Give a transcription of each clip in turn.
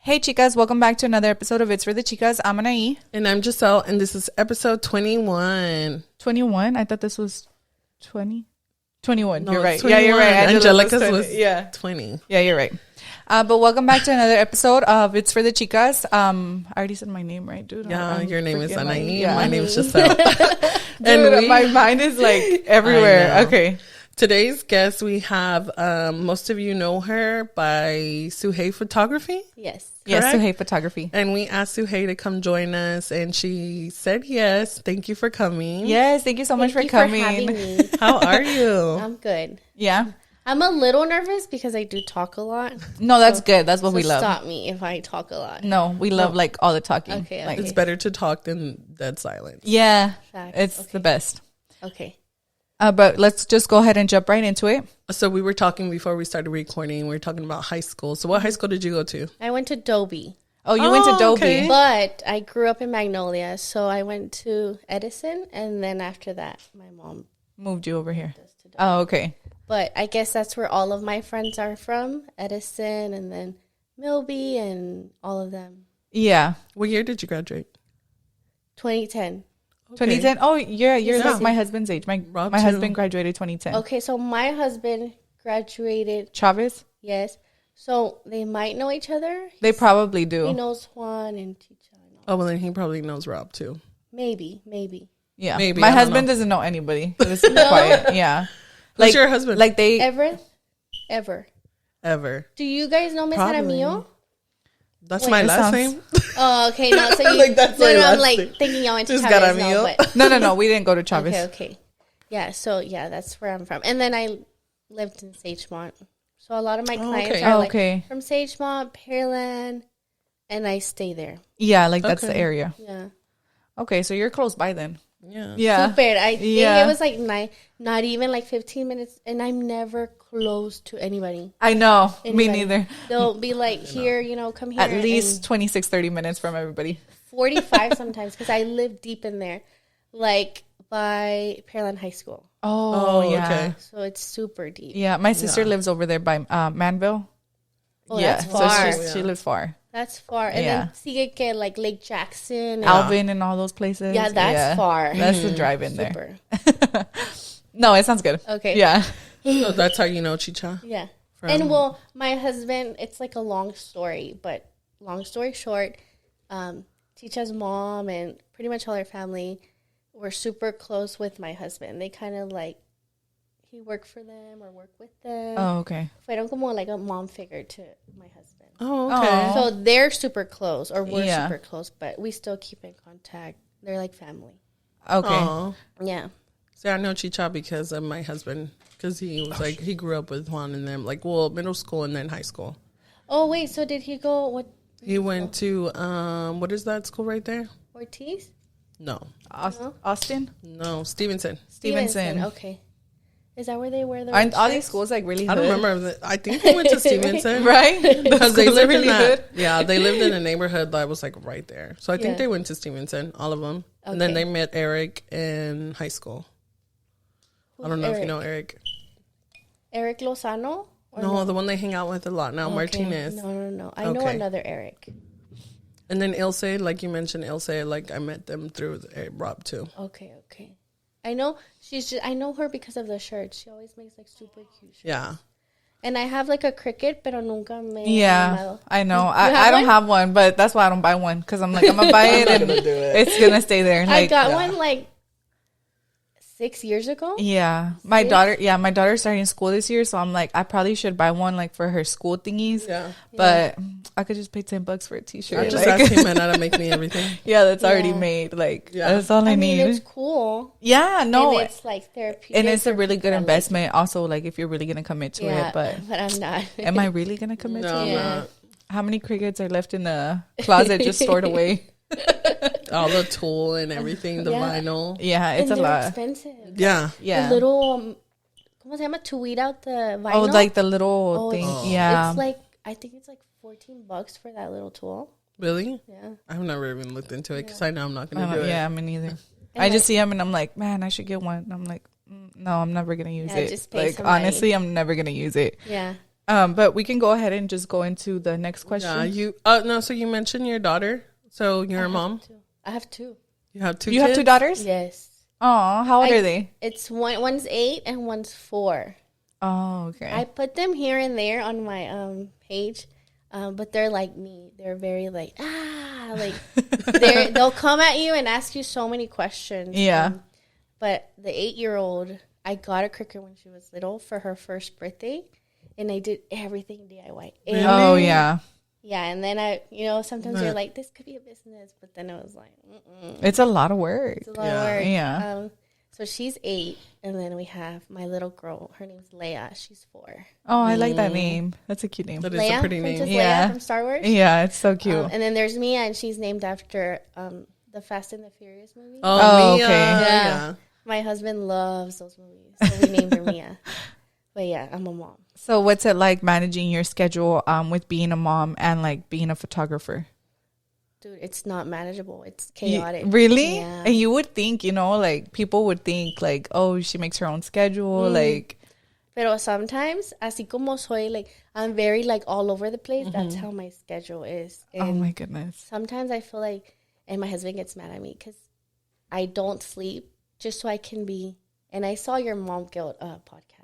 Hey, chicas, welcome back to another episode of It's for the Chicas. I'm Anaí. And I'm Giselle, and this is episode 21. 21? I thought this was 20. 21. No, you're right. 21. Yeah, you're right. Angelica's was 20. Yeah, you're right. But welcome back to another episode of It's for the Chicas. I already said my name right, dude. Yeah, your name is Anaí. Yeah. My name is Giselle. Dude, my mind is like everywhere. Okay. Today's guest, we have, most of you know her by Suhey Photography. Yes. Yes, Correct? Suhey Photography. And we asked Suhey to come join us, and she said yes. Thank you for coming. Yes, thank you so much for coming. Thank you for having me. How are you? I'm good. Yeah. I'm a little nervous because I do talk a lot. No, that's good. That's what So we love. stop me if I talk a lot. No, we love like all the talking. Okay, Like, It's better to talk than dead silence. yeah, Facts. it's Okay. the best. Okay. But let's just go ahead and jump right into it. So we were talking before we started recording. We were talking about high school. So what high school did you go to? I went to Dobie, Oh, you went to Dobie. okay. but I grew up in Magnolia, so I went to Edison, and then after that, my mom Moved you over here. goes to Dobie. Oh, okay. But I guess that's where all of my friends are from, Edison, and then Milby, and all of them. Yeah. What year did you graduate? 2010. 2010. Oh, yeah, you're Yeah. like my husband's age. My Rob my too. husband graduated 2010. Okay, so my husband graduated, Chavez? yes. So they might know each other. They probably He do. knows Juan and Chicha. Oh, well, then he probably knows Rob too. Maybe. Yeah. Maybe, My I don't husband know. doesn't know anybody. It's quiet. Yeah. Who's your husband? Like they Ever. Ever. Do you guys know Miss Probably. Jaramillo? That's Wait, my that last sounds- name. Oh, okay. No, so you, Like, that's my I'm last like thing. thinking y'all went to Just Chavez. Jaramillo. No, No, we didn't go to Chavez. okay. Yeah, so yeah, that's where I'm from. And then I lived in Sagemont. So a lot of my clients okay. are Oh, like okay. from Sagemont, Pearland, and I stay there. Yeah, like that's the Okay. area. Yeah. Okay, so you're close by then. Yeah. Yeah. Super. I think Yeah. it was like not even like 15 minutes, and I'm never close to anybody. I know. Me Anybody. neither. They'll be like, here, come here. At and least 26, 30 minutes from everybody. 45 sometimes, because I live deep in there, like by Pearland High School. Oh, yeah. okay. So it's super deep. Yeah, my sister lives over there by Manville. Oh, yeah, that's far. so she lives far. That's far. And Yeah. then Sigue, like Lake Jackson. And Alvin and all those places. Yeah, that's far. That's the drive in there. Super. No, it sounds good. Okay. Yeah. So that's how you know Chicha. Yeah. From- And well, my husband, it's like a long story, but long story short, Chicha's mom and pretty much all her family were super close with my husband. They kind of like, he worked for them or worked with them. Oh, okay. Fueron como like a mom figure to my husband. Oh, okay. Oh. So they're super close, or we're Yeah. super close, but we still keep in contact. They're like family. Okay. Aw. Yeah. See, I know Chicha because of my husband. Because he was like, he grew up with Juan and them. Like, well, middle school and then high school. Oh, wait, so did he go, what, He went to, what is that school right there? Ortiz? No. Austin? No, Stevenson. Stevenson. Okay. Is that where they wear the Aren't red all these shirts? schools like really I don't hood? remember. I think he went to Stevenson. Right? Because they Schools are lived in really that. hood. Yeah, they lived in a neighborhood that was like right there. So I think Yeah. they went to Stevenson, all of them. And then Okay. they met Eric in high school. I don't know if you know Eric. Eric Lozano? Or No, the one they hang out with a lot now, Okay. Martinez. No. I know Okay. another Eric. And then Ilse, like you mentioned, Ilse, like I met them through Rob too. Okay. I know I know her because of the shirt. She always makes like super cute shirts. Yeah. And I have like a cricket, pero nunca me he Yeah, animado. I know. You I have don't one? have one, but that's why I don't buy one. Because I'm like, I'm going to buy it and it's going to stay there. I Like, got one like 6 years ago. yeah. My daughter's starting school this year. So I'm like, I probably should buy one like for her school thingies. Yeah. But I could just pay $10 for a t-shirt. I just like, asked him and to make me everything. yeah, that's already Yeah. made. Like, Yeah. that's all I, I mean, need. it's cool. Yeah, no. And it's like therapeutic. And it's a for really people good that like investment. Also, like, if you're really going to commit to Yeah, it. But I'm not. am I really going to commit No, to I'm it? Yeah. not. How many crickets are left in the closet just stored away? All the tool and everything, the Yeah. vinyl. Yeah, it's And a they're lot. expensive. Yeah. Yeah. The little, ¿cómo se llama? To weed out the vinyl. Oh, like the little Oh, thing. it's- Yeah. It's like, I think it's like $14 for that little tool. Really? Yeah. I've never even looked into it because I know I'm not going to do it. Yeah, me neither. And I just like- see them and I'm like, man, I should get one. And I'm like, no, I'm never gonna use Yeah, it. just pay Like somebody. honestly, I'm never gonna use it. Yeah. But we can go ahead and just go into the next question. Yeah, you. No. So you mentioned your daughter. So you're a mom. I have two. You have two. You have two daughters? Yes. Oh, how old are they? It's one's 8 and one's 4. Oh, okay. I put them here and there on my page, but they're like me. They're very like they'll come at you and ask you so many questions. Yeah. But the 8-year-old, I got a cricket when she was little for her first birthday, and I did everything DIY. Really? Oh, yeah. Yeah, and then sometimes you're like, this could be a business, but then it was like, It's a lot of work. it's a lot of work. Yeah. So she's 8, and then we have my little girl. Her name's Leia. She's 4. Oh, I like that name. That's a cute name. That is Leia, a pretty Princess name. Yeah. Leia from Star Wars. Yeah, it's so cute. And then there's Mia, and she's named after the Fast and the Furious movie. Oh, Mia. okay. Yeah. My husband loves those movies, so we named her Mia. But yeah, I'm a mom. So what's it like managing your schedule with being a mom and like being a photographer? Dude, it's not manageable. It's chaotic. Really? Yeah. And you would think, like people would think like, oh, she makes her own schedule. Like, Pero sometimes, así como soy, like, I'm very, like, all over the place. That's how my schedule is. And oh my goodness. sometimes I feel like, and my husband gets mad at me because I don't sleep just so I can be, and I saw your Mom Guilt podcast.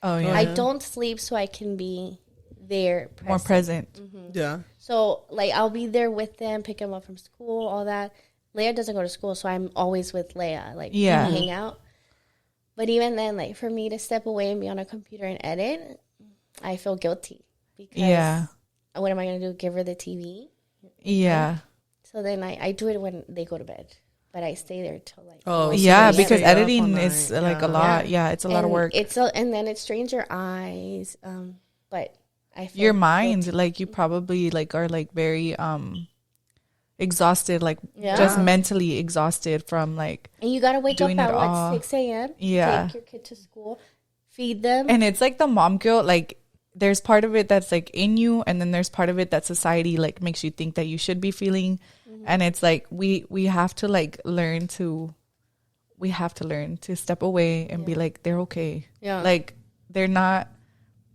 Oh yeah. I don't sleep so I can be there present. More present. Yeah. So, like, I'll be there with them, pick them up from school, all that. Leia doesn't go to school, so I'm always with Leia. Like, we Yeah. hang out. But even then, like, for me to step away and be on a computer and edit, I feel guilty. Because Yeah. what am I going to do? Give her the TV? Yeah. So then I do it when they go to bed. But I stay there till, like... Oh, almost Yeah, 3 because stay up all editing night. is like a Yeah. lot. Yeah, it's a lot of And work. and then it strains your eyes. But I feel Your mind, guilty. like you probably like are like very exhausted, like Yeah. just mentally exhausted from like, And you got to wake up doing at, it all. 6 a.m. Yeah. Take your kid to school. Feed them. and it's like the mom guilt, like there's part of it that's like in you, and then there's part of it that society like makes you think that you should be feeling. And it's like we have to like learn to step away and be like, they're okay. Yeah. Like they're not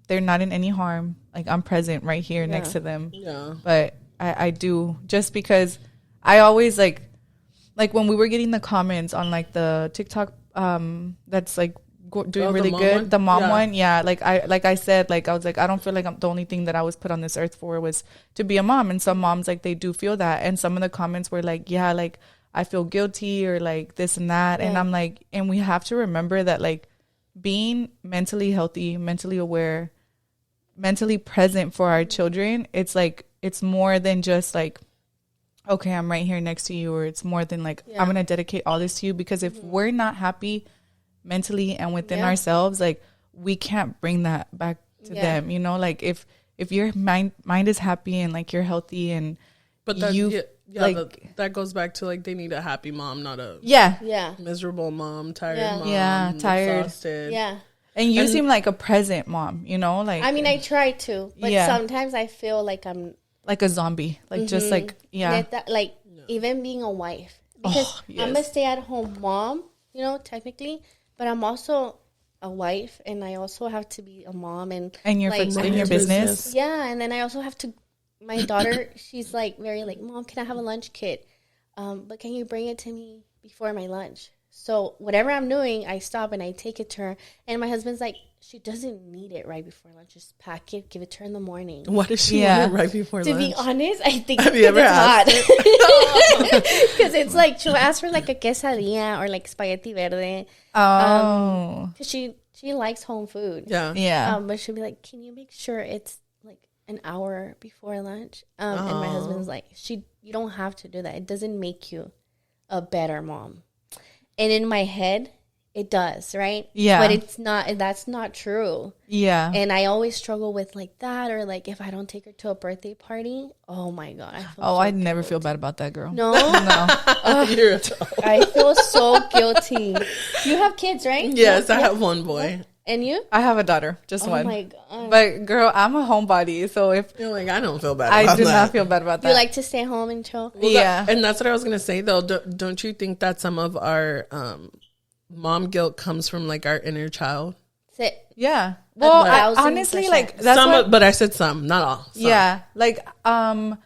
in any harm. Like I'm present right here next to them. Yeah. But I do, just because I always like when we were getting the comments on like the TikTok that's like doing the really mom good, one? the mom Yeah. one, yeah, like I said, like I was like, I don't feel like I'm the only thing that I was put on this earth for was to be a mom. And some moms, like, they do feel that, and some of the comments were like, yeah, like I feel guilty or like this and that. And I'm like, and we have to remember that like being mentally healthy, mentally aware, mentally present for our children, it's like it's more than just like, okay, I'm right here next to you, or it's more than like, I'm gonna dedicate all this to you. Because if we're not happy mentally and within ourselves, like we can't bring that back to them, like if your mind is happy and like you're healthy, and But that, you like that goes back to like they need a happy mom, not a Yeah. miserable mom, tired mom, tired, exhausted. Yeah. and you seem like a present mom, like I mean, I try to, but sometimes I feel like I'm like a zombie, like just like like even being a wife, because I'm a stay-at-home mom, technically, but I'm also a wife, and I also have to be a mom, and your like, in your business. Yeah, and then I also have to. My daughter, she's like very like, Mom, can I have a lunch kit? But can you bring it to me before my lunch? So whatever I'm doing, I stop and I take it to her. And my husband's like, she doesn't need it right before lunch. Just pack it, give it to her in the morning. Why does she want it right before To lunch? be honest, I think Have you ever asked because it's like she'll ask for like a quesadilla or like spaghetti verde. Because she likes home food. Yeah. But she'll be like, can you make sure it's like an hour before lunch? And my husband's like, you don't have to do that. It doesn't make you a better mom. And in my head, it does, right? Yeah. But it's not. That's not true. Yeah. And I always struggle with like that, or like if I don't take her to a birthday party. Oh my god! I feel I never feel bad about that, girl. No, You're I feel so guilty. You have kids, right? Yes, I have one boy. And you? I have a daughter, just one. Oh my god! But girl, I'm a homebody, so if You're like, I don't feel bad I about do that. not feel bad about that. You like to stay home and chill? Well, yeah. and that's what I was going to say, though. Don't you think that some of our mom guilt comes from, like, our inner child? Yeah. Well, Thousands honestly, percent. like that's what, but I said some, not all. Some. yeah, like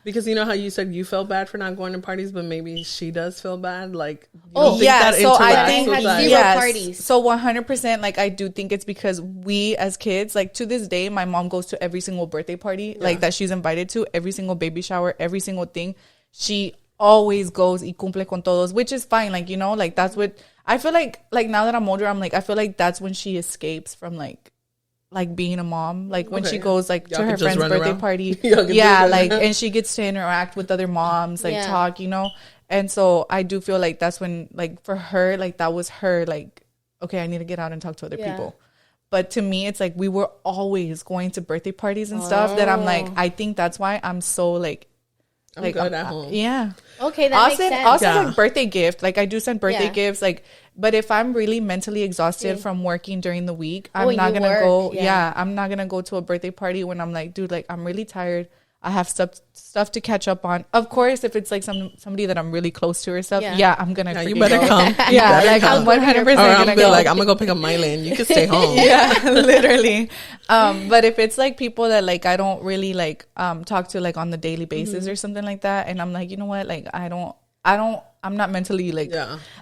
Because you know how you said you felt bad for not going to parties, but maybe she does feel bad. Like, you Oh, don't think yeah. that So I interacts think with that? zero yes. parties. So 100%, like I do think it's because we as kids, like to this day, my mom goes to every single birthday party, like that she's invited to, every single baby shower, every single thing. She always goes y cumple con todos, which is fine. Like, you know, like that's what I feel like now that I'm older, I'm like, I feel like that's when she escapes from like being a mom, like when she goes like Y'all to her could just friend's run birthday around. party, Y'all could yeah, just run like around. and she gets to interact with other moms, like Yeah. talk, you know. And so I do feel like that's when, like for her, like that was her, like, okay, I need to get out and talk to other Yeah. people. But to me, it's like we were always going to birthday parties and stuff that I'm like, I think that's why I'm so like I'm good at home. yeah. Okay, that makes sense. Also, Yeah. like birthday gift. Like I do send birthday Yeah. gifts. Like, but if I'm really mentally exhausted from working during the week, I'm Oh, not you gonna work, go. yeah. Yeah, I'm not gonna go to a birthday party when I'm like, dude, like I'm really tired. I have stuff to catch up on. Of course, if it's like somebody that I'm really close to or stuff, Yeah. I'm gonna. Yeah, you freaking better go. come. You Yeah, better like come. I'm 100% Or I'm gonna gonna be go. like, I'm gonna go pick up my land. You can stay home. Yeah, literally. But if it's like people that like I don't really like talk to like on the daily basis or something like that, and I'm like, you know what, like I'm not mentally like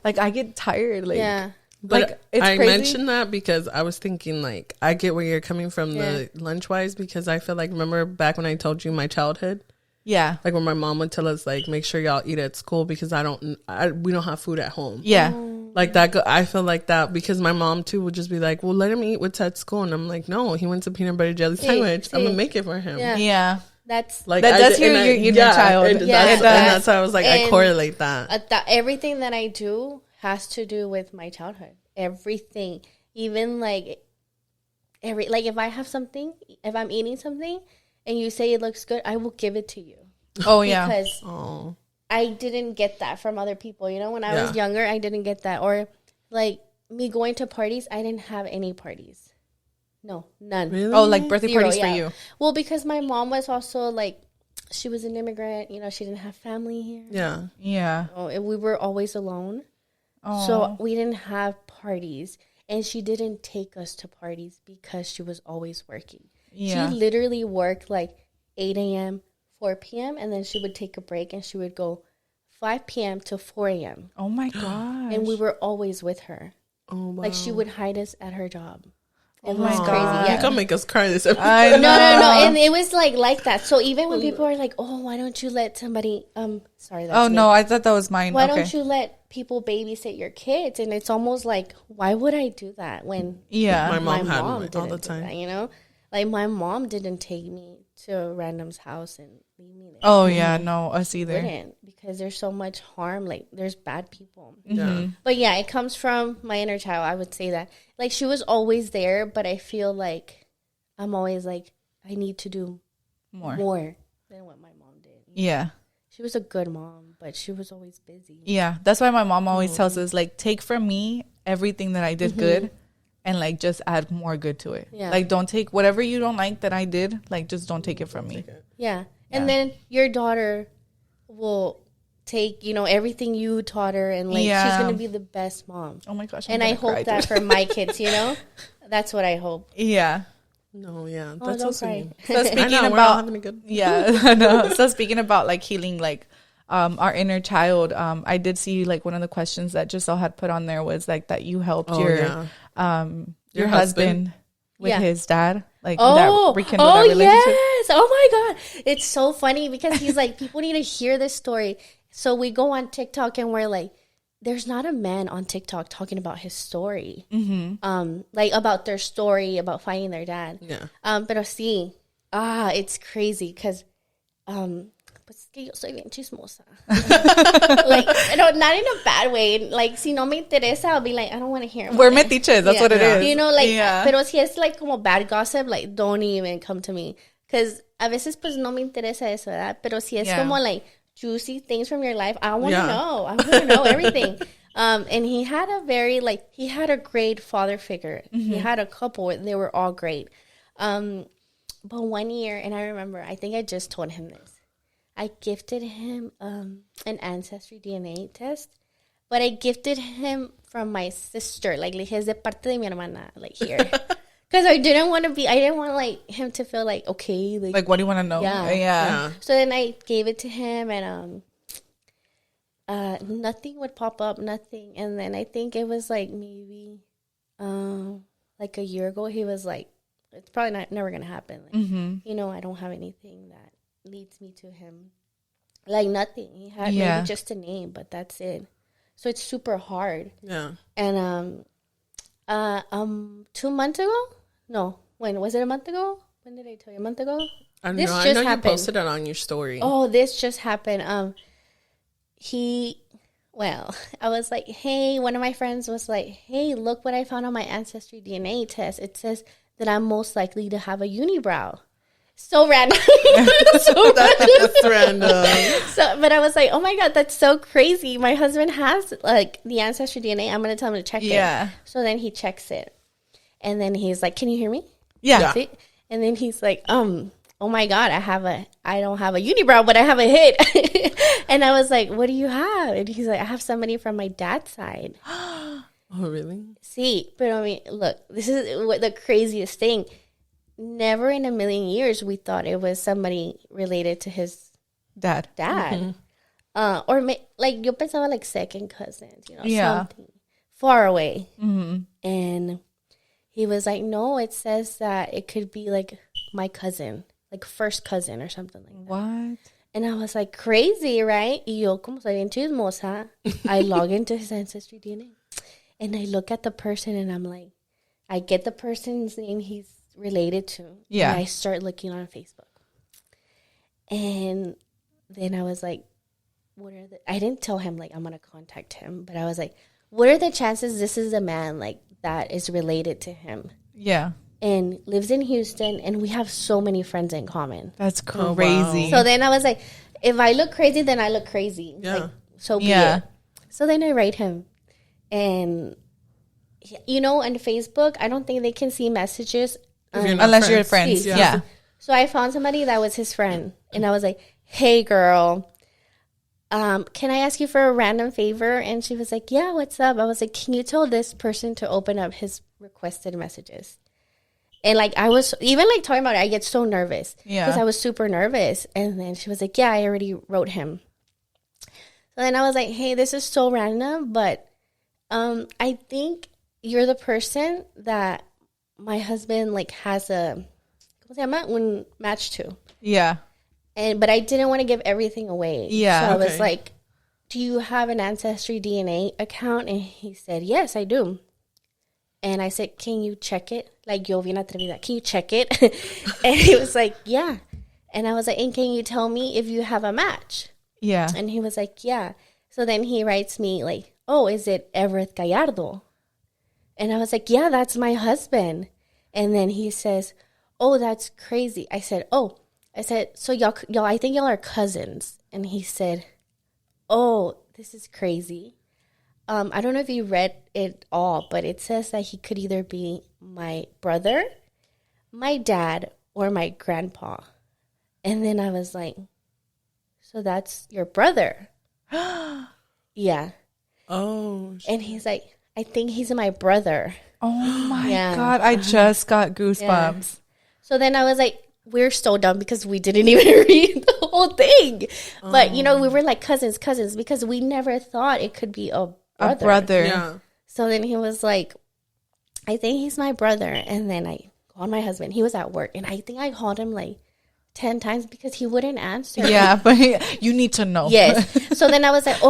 like I get tired, like Yeah. But like it's I crazy. mentioned that because I was thinking, like, I get where you're coming from the lunch wise, because I feel like, remember back when I told you my childhood, Yeah, like when my mom would tell us, like, make sure y'all eat at school because we don't have food at home. yeah, Like that, I feel like that because my mom too would just be like, well, let him eat what's at school. And I'm like, no, he wants a peanut butter jelly sandwich. I'm going to make it for him. Yeah. yeah. That's Like That's your inner child. And, Yeah, that's, it and does. that's how I was like, I And correlate that. everything that I do has to do with my childhood. Everything, even like if I have something, if I'm eating something, and you say it looks good, I will give it to you. Oh yeah, Because Oh, I didn't get that from other people. You know, when I was Yeah. younger, I didn't get that. Or like me going to parties, I didn't have any parties. No, none. really? oh like birthday Zero, parties yeah. for you. Well, because my mom was also like, she was an immigrant. You know, she didn't have family here. Yeah. Yeah. Oh, and we were always alone. Oh. So we didn't have parties. And she didn't take us to parties because she was always working. Yeah. She literally worked like 8 a.m., 4 p.m., and then she would take a break and she would go 5 p.m. to 4 a.m. Oh my god. And we were always with her. Oh, wow. Like she would hide us at her job. It Oh was my crazy. God. You Yeah. can make us cry this episode. I No, know. and it was like that. So even when people are like, "Oh, why don't you let somebody?" Sorry, that's Oh me. no, I thought that was mine. Why okay. don't you let people babysit your kids? And it's almost like, why would I do that when Yeah. My mom had me didn't all the do time. that, you know, like my mom didn't take me to a random's house and leave me there. Oh yeah, no, us either. Wouldn't, because there's so much harm. Like there's bad people. Yeah. But yeah, it comes from my inner child. I would say that. Like she was always there, but I feel like I'm always like I need to do More. more than what my mom did. Yeah. She was a good mom, but she was always busy. Yeah. That's why my mom always tells us like take from me everything that I did good and like just add more good to it. Yeah. Like don't take whatever you don't like that I did, like just don't take it from me. Yeah. And then your daughter will take, you know, everything you taught her and like she's Yeah. going to be the best mom. Oh my gosh. And I hope that for my kids, you know? That's what I hope. Yeah. No, yeah. Oh, That's don't so cry. sweet. So I speaking know, we're all about having a good... yeah, I know. So speaking about like healing like our inner child, I did see like one of the questions that Giselle had put on there was like that you helped your Your husband with Yeah. his dad, like Oh, that rekindled that relationship. yes. Oh my God. It's so funny because he's like, people need to hear this story. So we go on TikTok and we're like, there's not a man on TikTok talking about his story. Like about their story, about finding their dad. Yeah. Pero sí, it's crazy because, pues es que yo soy bien chismosa. Like, no, not in a bad way. Like, si no me interesa, I'll be like, I don't want to hear about We're it. metiches. That's Yeah. what it is. You know, like, yeah. pero si es like como bad gossip, like, don't even come to me. Because a veces, pues, no me interesa eso, ¿verdad? Pero si es Yeah. como, like, juicy things from your life, I want to Yeah. know. I want to know everything. And he had he had a great father figure. He had a couple. They were all great. But one year, and I remember, I think I just told him this. I gifted him an ancestry DNA test, but I gifted him from my sister. Like, le dije, es de parte de mi hermana, like here. Because I didn't want like him to feel like, okay. Like, what do you want to know? Yeah. So then I gave it to him, and nothing would pop up, nothing. And then I think it was like maybe like a year ago, he was like, it's probably never going to happen. Like, I don't have anything that leads me to him. Like nothing. He had maybe just a name, but that's it. So it's super hard. Yeah. And 2 months ago? No. When was it? A month ago? When did I tell you? A month ago? I know. I know you posted it on your story. Oh, this just happened. I was like, hey, one of my friends was like, hey, look what I found on my Ancestry DNA test. It says that I'm most likely to have a unibrow. So random. That's random. But I was like, oh my God, that's so crazy. My husband has like the Ancestry DNA. I'm going to tell him to check it. So then he checks it. And then he's like, can you hear me? Yeah. And then he's like, oh my God, I don't have a unibrow, but I have a hit. And I was like, what do you have? And he's like, I have somebody from my dad's side. Oh, really? See, but I mean, look, this is what the craziest thing. Never in a million years we thought it was somebody related to his dad. Or like yo pensaba like second cousins, something far away. And he was like, no, it says that it could be like my cousin, like first cousin or something like that. What? And I was like, crazy, right? Y yo, como soy bien chismosa, I log into his Ancestry DNA. And I look at the person and I'm like, I get the person's name he's related to. Yeah. And I start looking on Facebook. And then I was like, I didn't tell him, like, I'm going to contact him. But I was like, what are the chances this is a man, like, that is related to him? Yeah. And lives in Houston, and we have so many friends in common. That's crazy. Oh, wow. So then I was like, if I look crazy, then I look crazy. Yeah. Like, so be it. So then I write him. And, on Facebook, I don't think they can see messages. Unless you're friends. Yeah. So I found somebody that was his friend. And I was like, hey, girl, can I ask you for a random favor? And she was like, yeah, what's up? I was like, can you tell this person to open up his requested messages? And like, I was even like talking about it, I get so nervous. Yeah. Because I was super nervous. And then she was like, yeah, I already wrote him. So then I was like, hey, this is so random, but I think you're the person that my husband like has un match to. Yeah. But I didn't want to give everything away. Yeah. So I was like, do you have an Ancestry DNA account? And he said, yes, I do. And I said, can you check it? Like, yo bien atrevida, can you check it? And he was like, yeah. And I was like, and can you tell me if you have a match? Yeah. And he was like, yeah. So then he writes me like, oh, is it Everett Gallardo? And I was like, yeah, that's my husband. And then he says, oh, that's crazy. I said, so y'all, I think y'all are cousins. And he said, oh, this is crazy. I don't know if you read it all, but it says that he could either be my brother, my dad, or my grandpa. And then I was like, so that's your brother? Yeah. Oh. And he's like, I think he's my brother. Oh my God. I just got goosebumps. Yeah. So then I was like, we're so dumb because we didn't even read the whole thing. But, we were like cousins, because we never thought it could be a brother. Yeah. So then he was like, I think he's my brother. And then I called my husband. He was at work. And I think I called him like 10 times because he wouldn't answer. Yeah, but you need to know. Yes. So then I was like,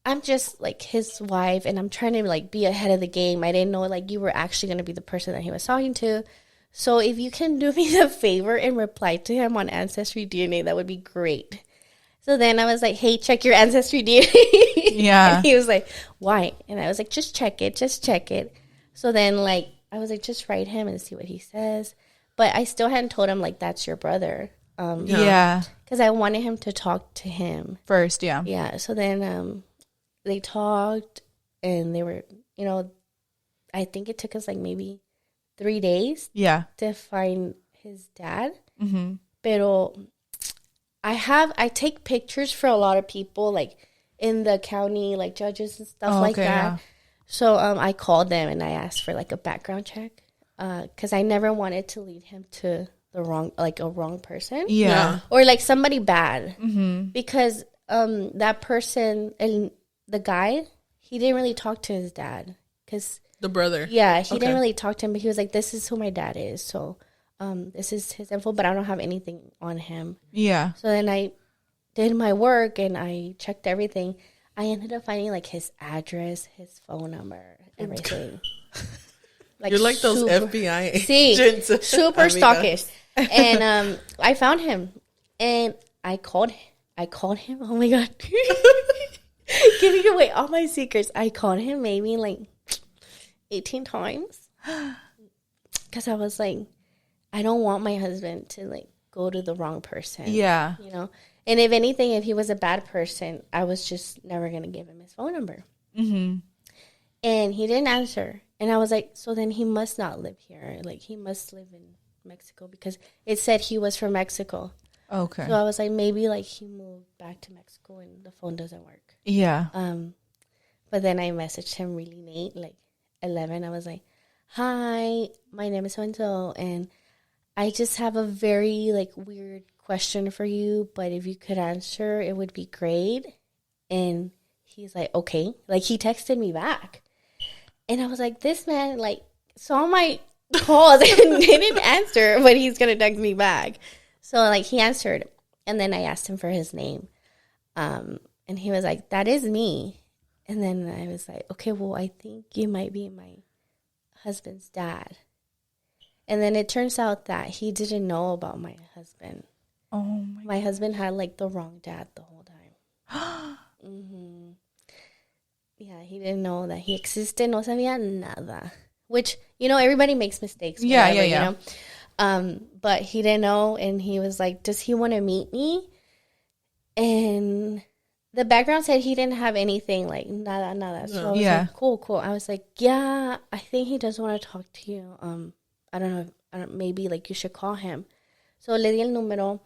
I'm just like his wife and I'm trying to like be ahead of the game. I didn't know like you were actually going to be the person that he was talking to. So if you can do me the favor and reply to him on Ancestry DNA, that would be great. So then I was like, hey, check your Ancestry DNA. Yeah. And he was like, why? And I was like, just check it. So then like, I was like, just write him and see what he says. But I still hadn't told him like, that's your brother. Yeah. Because I wanted him to talk to him. First, yeah. Yeah. So then they talked and they were, I think it took us like maybe 3 days. Yeah. To find his dad. Mm-hmm. Pero I take pictures for a lot of people, like in the county, like judges and stuff like that. Yeah. So I called them and I asked for like a background check. because I never wanted to lead him to the wrong, like a wrong person. Yeah. Or like somebody bad. Mm-hmm. Because that person, and the guy, he didn't really talk to his dad. Because the brother. Yeah, he didn't really talk to him, but he was like, this is who my dad is. So this is his info, but I don't have anything on him. Yeah. So then I did my work and I checked everything. I ended up finding like his address, his phone number, everything. Like, you're like those FBI agents. Super stalkish. And I found him and I called him. Oh my God. Giving away all my secrets. I called him maybe like 18 times. Because I was like, I don't want my husband to like go to the wrong person. Yeah. You know? And if anything, if he was a bad person, I was just never going to give him his phone number. Mm-hmm. And he didn't answer. And I was like, so then he must not live here. Like, he must live in Mexico because it said he was from Mexico. Okay. So I was like, maybe, like, he moved back to Mexico and the phone doesn't work. Yeah. But then I messaged him really late, like 11. I was like, hi, my name is so-and-so, and I just have a very, like, weird question for you, but if you could answer, it would be great. And he's like, okay. Like, he texted me back. And I was like, this man, like, saw my calls and didn't answer, but he's going to text me back. So, like, he answered. And then I asked him for his name. And he was like, that is me. And then I was like, okay, well, I think you might be my husband's dad. And then it turns out that he didn't know about my husband. Oh, my husband had, like, the wrong dad the whole time. Mm-hmm. Yeah, he didn't know that he existed. No sabía nada. Which, you know, everybody makes mistakes. Whatever, you know? But he didn't know, and he was like, does he want to meet me? And the background said he didn't have anything, like, nada. So I was like, cool. I was like, yeah, I think he does want to talk to you. I don't know, maybe, like, you should call him. So le di el número.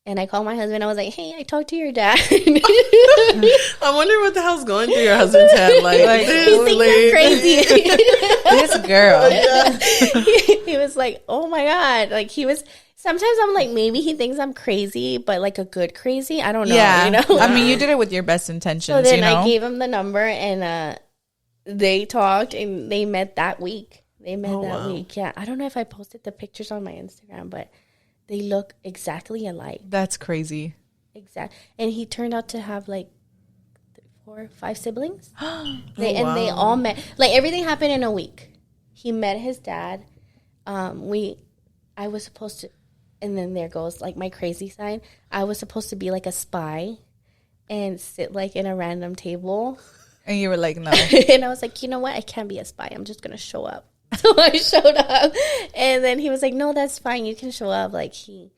And I called my husband. I was like, hey, I talked to your dad. I wonder what the hell's going through your husband's head. Like he thinks I'm crazy. This girl. He was like, oh, my God. Like, he was... Sometimes I'm like, maybe he thinks I'm crazy, but like a good crazy. I don't know. Yeah. You know? I mean, you did it with your best intentions, So then you know? I gave him the number, and they talked, and they met that week. Week. Yeah. I don't know if I posted the pictures on my Instagram, but... They look exactly alike. That's crazy. Exact. And he turned out to have like 4 or 5 siblings. They all met. Like, everything happened in a week. He met his dad. I was supposed to, and then there goes like my crazy side. I was supposed to be like a spy and sit like in a random table. And you were like, no. And I was like, you know what? I can't be a spy. I'm just going to show up. So I showed up, and then he was like, no, that's fine. You can show up. Like, he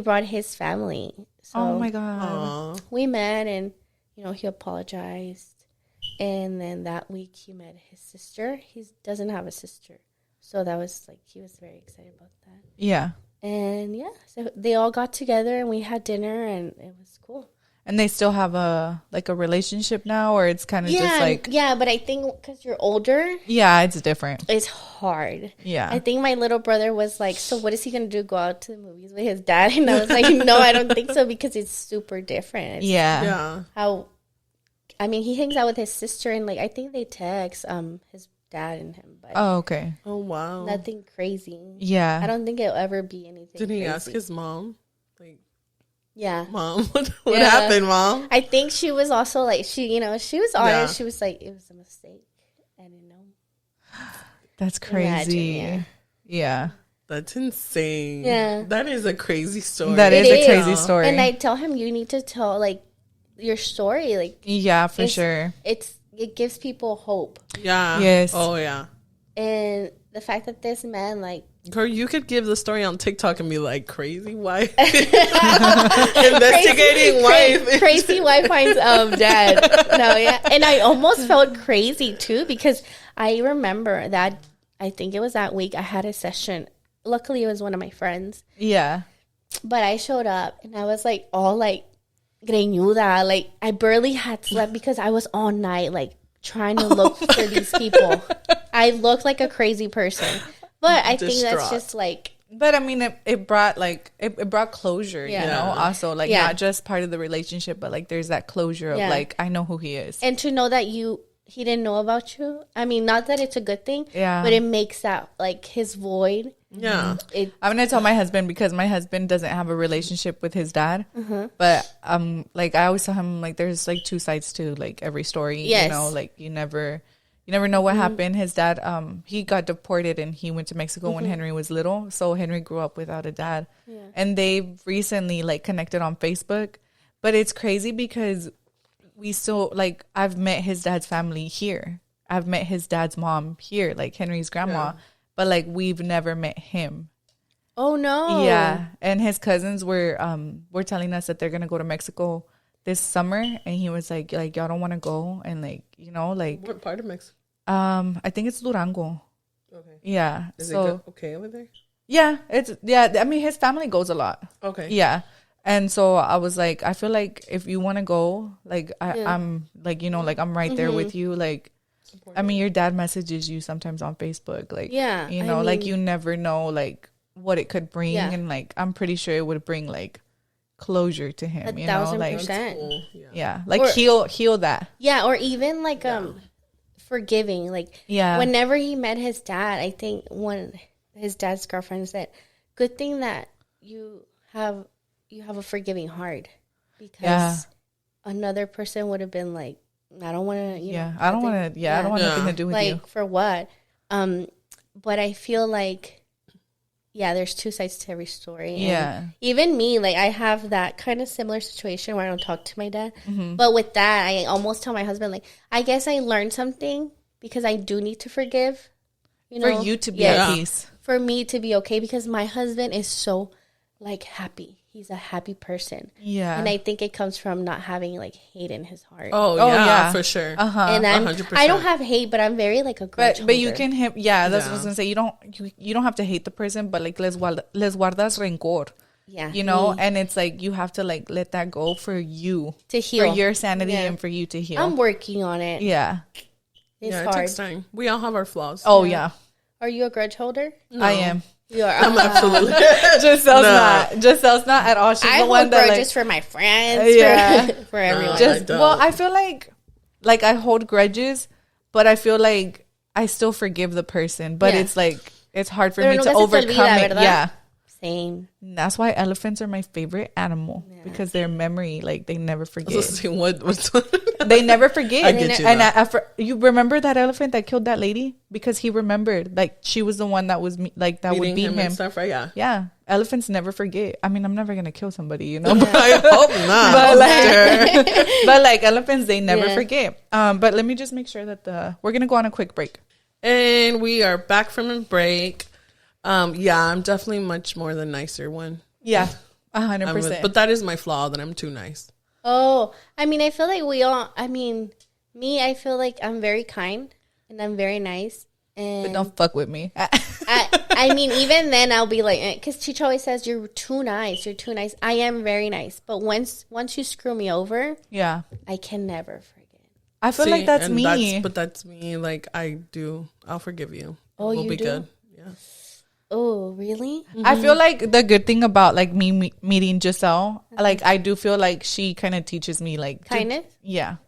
brought his family. So oh, my God. we met, and, you know, he apologized. And then that week he met his sister. He doesn't have a sister. So that was, like, he was very excited about that. Yeah. And, yeah, so they all got together, and we had dinner, and it was cool. And they still have a relationship now, or it's kind of just like... Yeah, but I think because you're older... Yeah, it's different. It's hard. Yeah. I think my little brother was like, so what is he going to do, go out to the movies with his dad? And I was like, no, I don't think so, because it's super different. Yeah. I mean, he hangs out with his sister, and, like, I think they text his dad and him. But oh, okay. Oh, wow. nothing crazy. Yeah. I don't think it'll ever be anything Did he crazy. ask his mom? Like... Yeah. Mom, what happened, Mom? I think she was also like, she was honest. Yeah. She was like, it was a mistake. I didn't know. That's crazy. Imagine, yeah. That's insane. Yeah. That is a crazy story. That is a crazy story. And I tell him, you need to tell, like, your story. Like, yeah, for sure. It gives people hope. Yeah. Yes. Oh, yeah. And the fact that this man, like, girl, you could give the story on TikTok and be like, crazy wife. Investigating wife. Crazy wife finds dad. No, yeah. And I almost felt crazy, too, because I remember that, I think it was that week, I had a session. Luckily, it was one of my friends. Yeah. But I showed up, and I was, like, all, like, greñuda. Like, I barely had slept because I was all night, like, trying to look for these people. I looked like a crazy person. But I think that's Distraught. just like, But I mean, it brought like it brought closure, you know. Also, like not just part of the relationship, but like there's that closure of like I know who he is, and to know that he didn't know about you. I mean, not that it's a good thing, but it makes that like his void. Yeah, I'm gonna tell my husband because my husband doesn't have a relationship with his dad, but like I always tell him like there's like two sides to like every story, you know, like you never know what happened. His dad, he got deported and he went to Mexico when Henry was little. So Henry grew up without a dad. Yeah. And they recently like connected on Facebook. But it's crazy because we still like, I've met his dad's family here. I've met his dad's mom here, like Henry's grandma. But like we've never met him. Oh no. Yeah. And his cousins were telling us that they're gonna go to Mexico this summer, and he was like y'all don't want to go, and like, you know, like what part of Mexico? I think it's Durango. Okay. Yeah. Is it okay over there? Yeah, I mean, his family goes a lot. Okay. Yeah. And so I was like, I feel like if you want to go, like I'm like, you know, like I'm right there with you. Like, I mean, your dad messages you sometimes on Facebook. Like, you know, I mean, like you never know like what it could bring, and like I'm pretty sure it would bring like closure to him. 1,000%. Cool. Yeah, like or, heal that. Yeah, or even like forgiving. Like whenever he met his dad, I think his dad's girlfriend said, "Good thing that you have a forgiving heart, because another person would have been like, I don't want to, I don't want to, I don't want nothing to do with like, you. Like for what? But I feel like, there's two sides to every story. And even me, like I have that kind of similar situation where I don't talk to my dad. But with that, I almost tell my husband, like, I guess I learned something because I do need to forgive. You know? For you to be at peace. For me to be okay, because my husband is so like happy. He's a happy person. Yeah. And I think it comes from not having like hate in his heart. Oh yeah, for sure. And I'm 100%. I don't have hate, but I'm very like a grudge holder. But you can that's what I was gonna say. You don't have to hate the person, but like les guardas rencor. Yeah. You know, and it's like you have to like let that go for you to heal, for your sanity and for you to heal. I'm working on it. Yeah. It's hard. It takes time. We all have our flaws. Oh yeah. Are you a grudge holder? No. I am. You are. I'm absolutely. Giselle's not. Giselle's not at all. She's I the one that grudges for my friends. For everyone. I feel like I hold grudges, but I feel like I still forgive the person. But it's like it's hard for me to overcome it. Yeah. Same. That's why elephants are my favorite animal, because their memory, like they never forget. They never forget. I get you. And you remember that elephant that killed that lady because he remembered, like she was the one that was like that would beat him and stuff, right? Yeah. Yeah. Elephants never forget. I mean, I'm never gonna kill somebody, you know. But, I hope not. But like elephants, they never forget. But let me just make sure that we're gonna go on a quick break, and we are back from a break. I'm definitely much more the nicer one. Yeah, 100%. But that is my flaw, that I'm too nice. Oh, I mean, I feel like I feel like I'm very kind and I'm very nice. But don't fuck with me. I mean, even then I'll be like, because Chicha always says, you're too nice. You're too nice. I am very nice. But once you screw me over, I can never forget. I feel like that's me. That's me. Like I'll forgive you. Oh, we'll be do? Good. Yeah. Oh, really? Mm-hmm. I feel like the good thing about like me meeting Giselle, like I do feel like she kind of teaches me like kindness.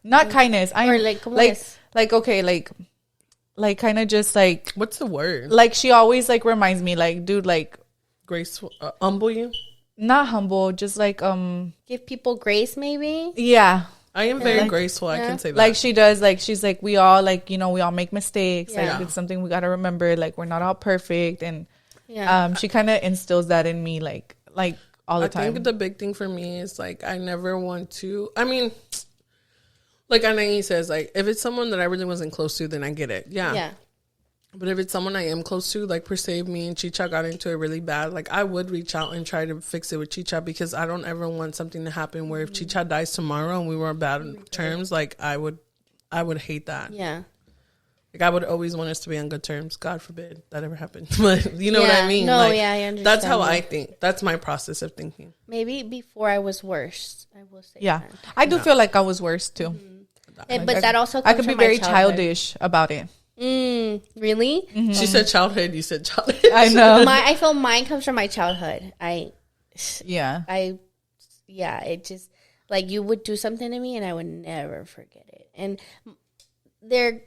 Not kindness. Or like okay, like kind of just like, what's the word? Like she always like reminds me, like, dude, like graceful, humble you. Not humble, just like give people grace, maybe. Yeah. I am very graceful. I can say that. Like she does. Like she's like, we all like, you know, we all make mistakes. Like it's something we got to remember. Like we're not all perfect, and she kind of instills that in me, like all the time. I think the big thing for me is like I never want to. I mean, like Anaí says, like if it's someone that I really wasn't close to, then I get it. Yeah. But if it's someone I am close to, like per se, me and Chicha got into it really bad, like I would reach out and try to fix it with Chicha, because I don't ever want something to happen where if Chicha dies tomorrow and we were on bad terms, like I would hate that. Yeah. Like I would always want us to be on good terms. God forbid that ever happened. But you know what I mean? No, like, I understand. That's how I think. That's my process of thinking. Maybe before I was worse, I will say. Yeah. That. I do feel like I was worse too. But that also comes I could be very childish about it. Really? Mm-hmm. She said childhood. You said childhood. I know. I feel mine comes from my childhood. It just like you would do something to me and I would never forget it. And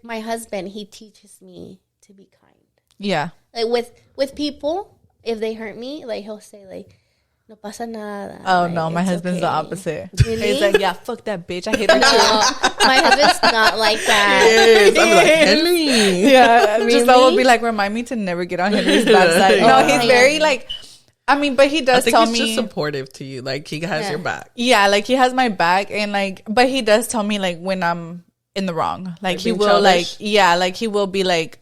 my husband, he teaches me to be kind. Yeah. Like with people, if they hurt me, like he'll say like, no pasa nada. Oh, like, no, my husband's the opposite. Really? He's like, yeah, fuck that bitch. I hate her too. My husband's not like that. Yes, I'm like, Henry. Yeah, Really? just that would be like, remind me to never get on Henry's bad side. No, he's very like, I mean, but he does tell me. He's just supportive to you. Like, he has your back. Yeah, like, he has my back. And like, but he does tell me like when I'm in the wrong. Like, he will childish? Like he will be like,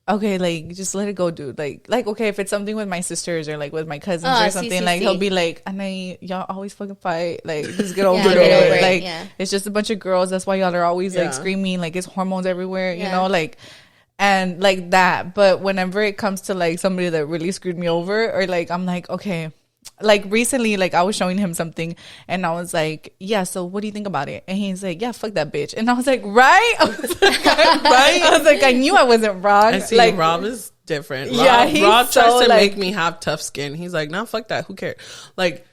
okay, like, just let it go, dude. Like, okay, if it's something with my sisters or like with my cousins or something, he'll be like, Anna, y'all always fucking fight. Like, just get over it. Like, it's just a bunch of girls. That's why y'all are always like screaming. Like, it's hormones everywhere, you know, like, and like that. But whenever it comes to like somebody that really screwed me over, or like, I'm like, okay. Like recently, like I was showing him something and I was like, yeah, so what do you think about it? And he's like, yeah, fuck that bitch. And I was like, right? I was like, right? I was like, I knew I wasn't wrong. I see, like, Rob is different. Rob tries to make me have tough skin. He's like, nah, fuck that. Who cares? Like,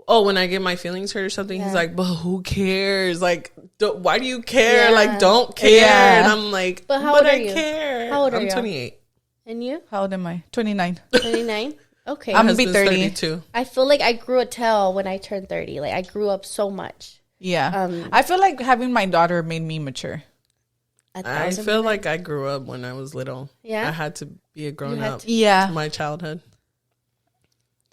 when I get my feelings hurt or something, he's like, but who cares? Like, why do you care? Yeah. Like, don't care. Yeah. And I'm like, but how old are you? Care. How old are I'm you? 28. And you? How old am I? 29. 29? Okay. I'm going to be 30. 32. I feel like I grew a tail when I turned 30. Like, I grew up so much. Yeah. I feel like having my daughter made me mature. I feel like I grew up when I was little. Yeah. I had to be a grown up. Yeah. My childhood.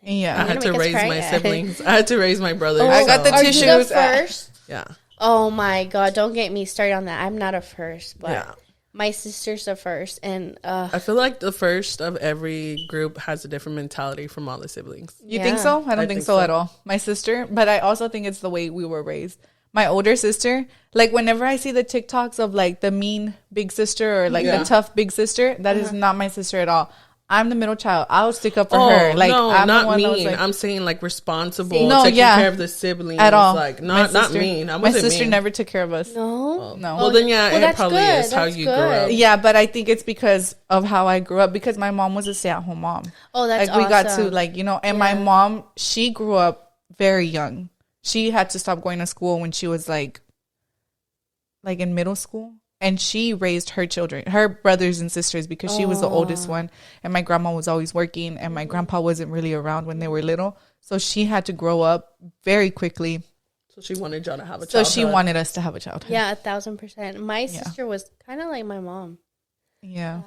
Yeah. I had to raise my siblings. I had to raise my brothers. I got the tissues. Are you the first? Yeah. Oh, my God. Don't get me started on that. I'm not a first, but... My sister's the first, and I feel like the first of every group has a different mentality from all the siblings. You think so? I don't think so at all. My sister, but I also think it's the way we were raised. My older sister, like whenever I see the TikToks of like the mean big sister or like the tough big sister, that is not my sister at all. I'm the middle child. I'll stick up for her. Like, no, I'm not the one mean. Like, I'm saying like responsible, taking care of the siblings. At all. Like, not mean. My sister never took care of us. No? No. Well, then, it probably is how you grew up. Yeah, but I think it's because of how I grew up, because my mom was a stay-at-home mom. Oh, that's awesome. We got to, like, you know, and my mom, she grew up very young. She had to stop going to school when she was, like in middle school. And she raised her children, her brothers and sisters, because she was the oldest one. And my grandma was always working, and my grandpa wasn't really around when they were little. So she had to grow up very quickly. So she wanted y'all to have a childhood. So she wanted us to have a childhood. Yeah, 1,000%. My sister was kind of like my mom. Yeah.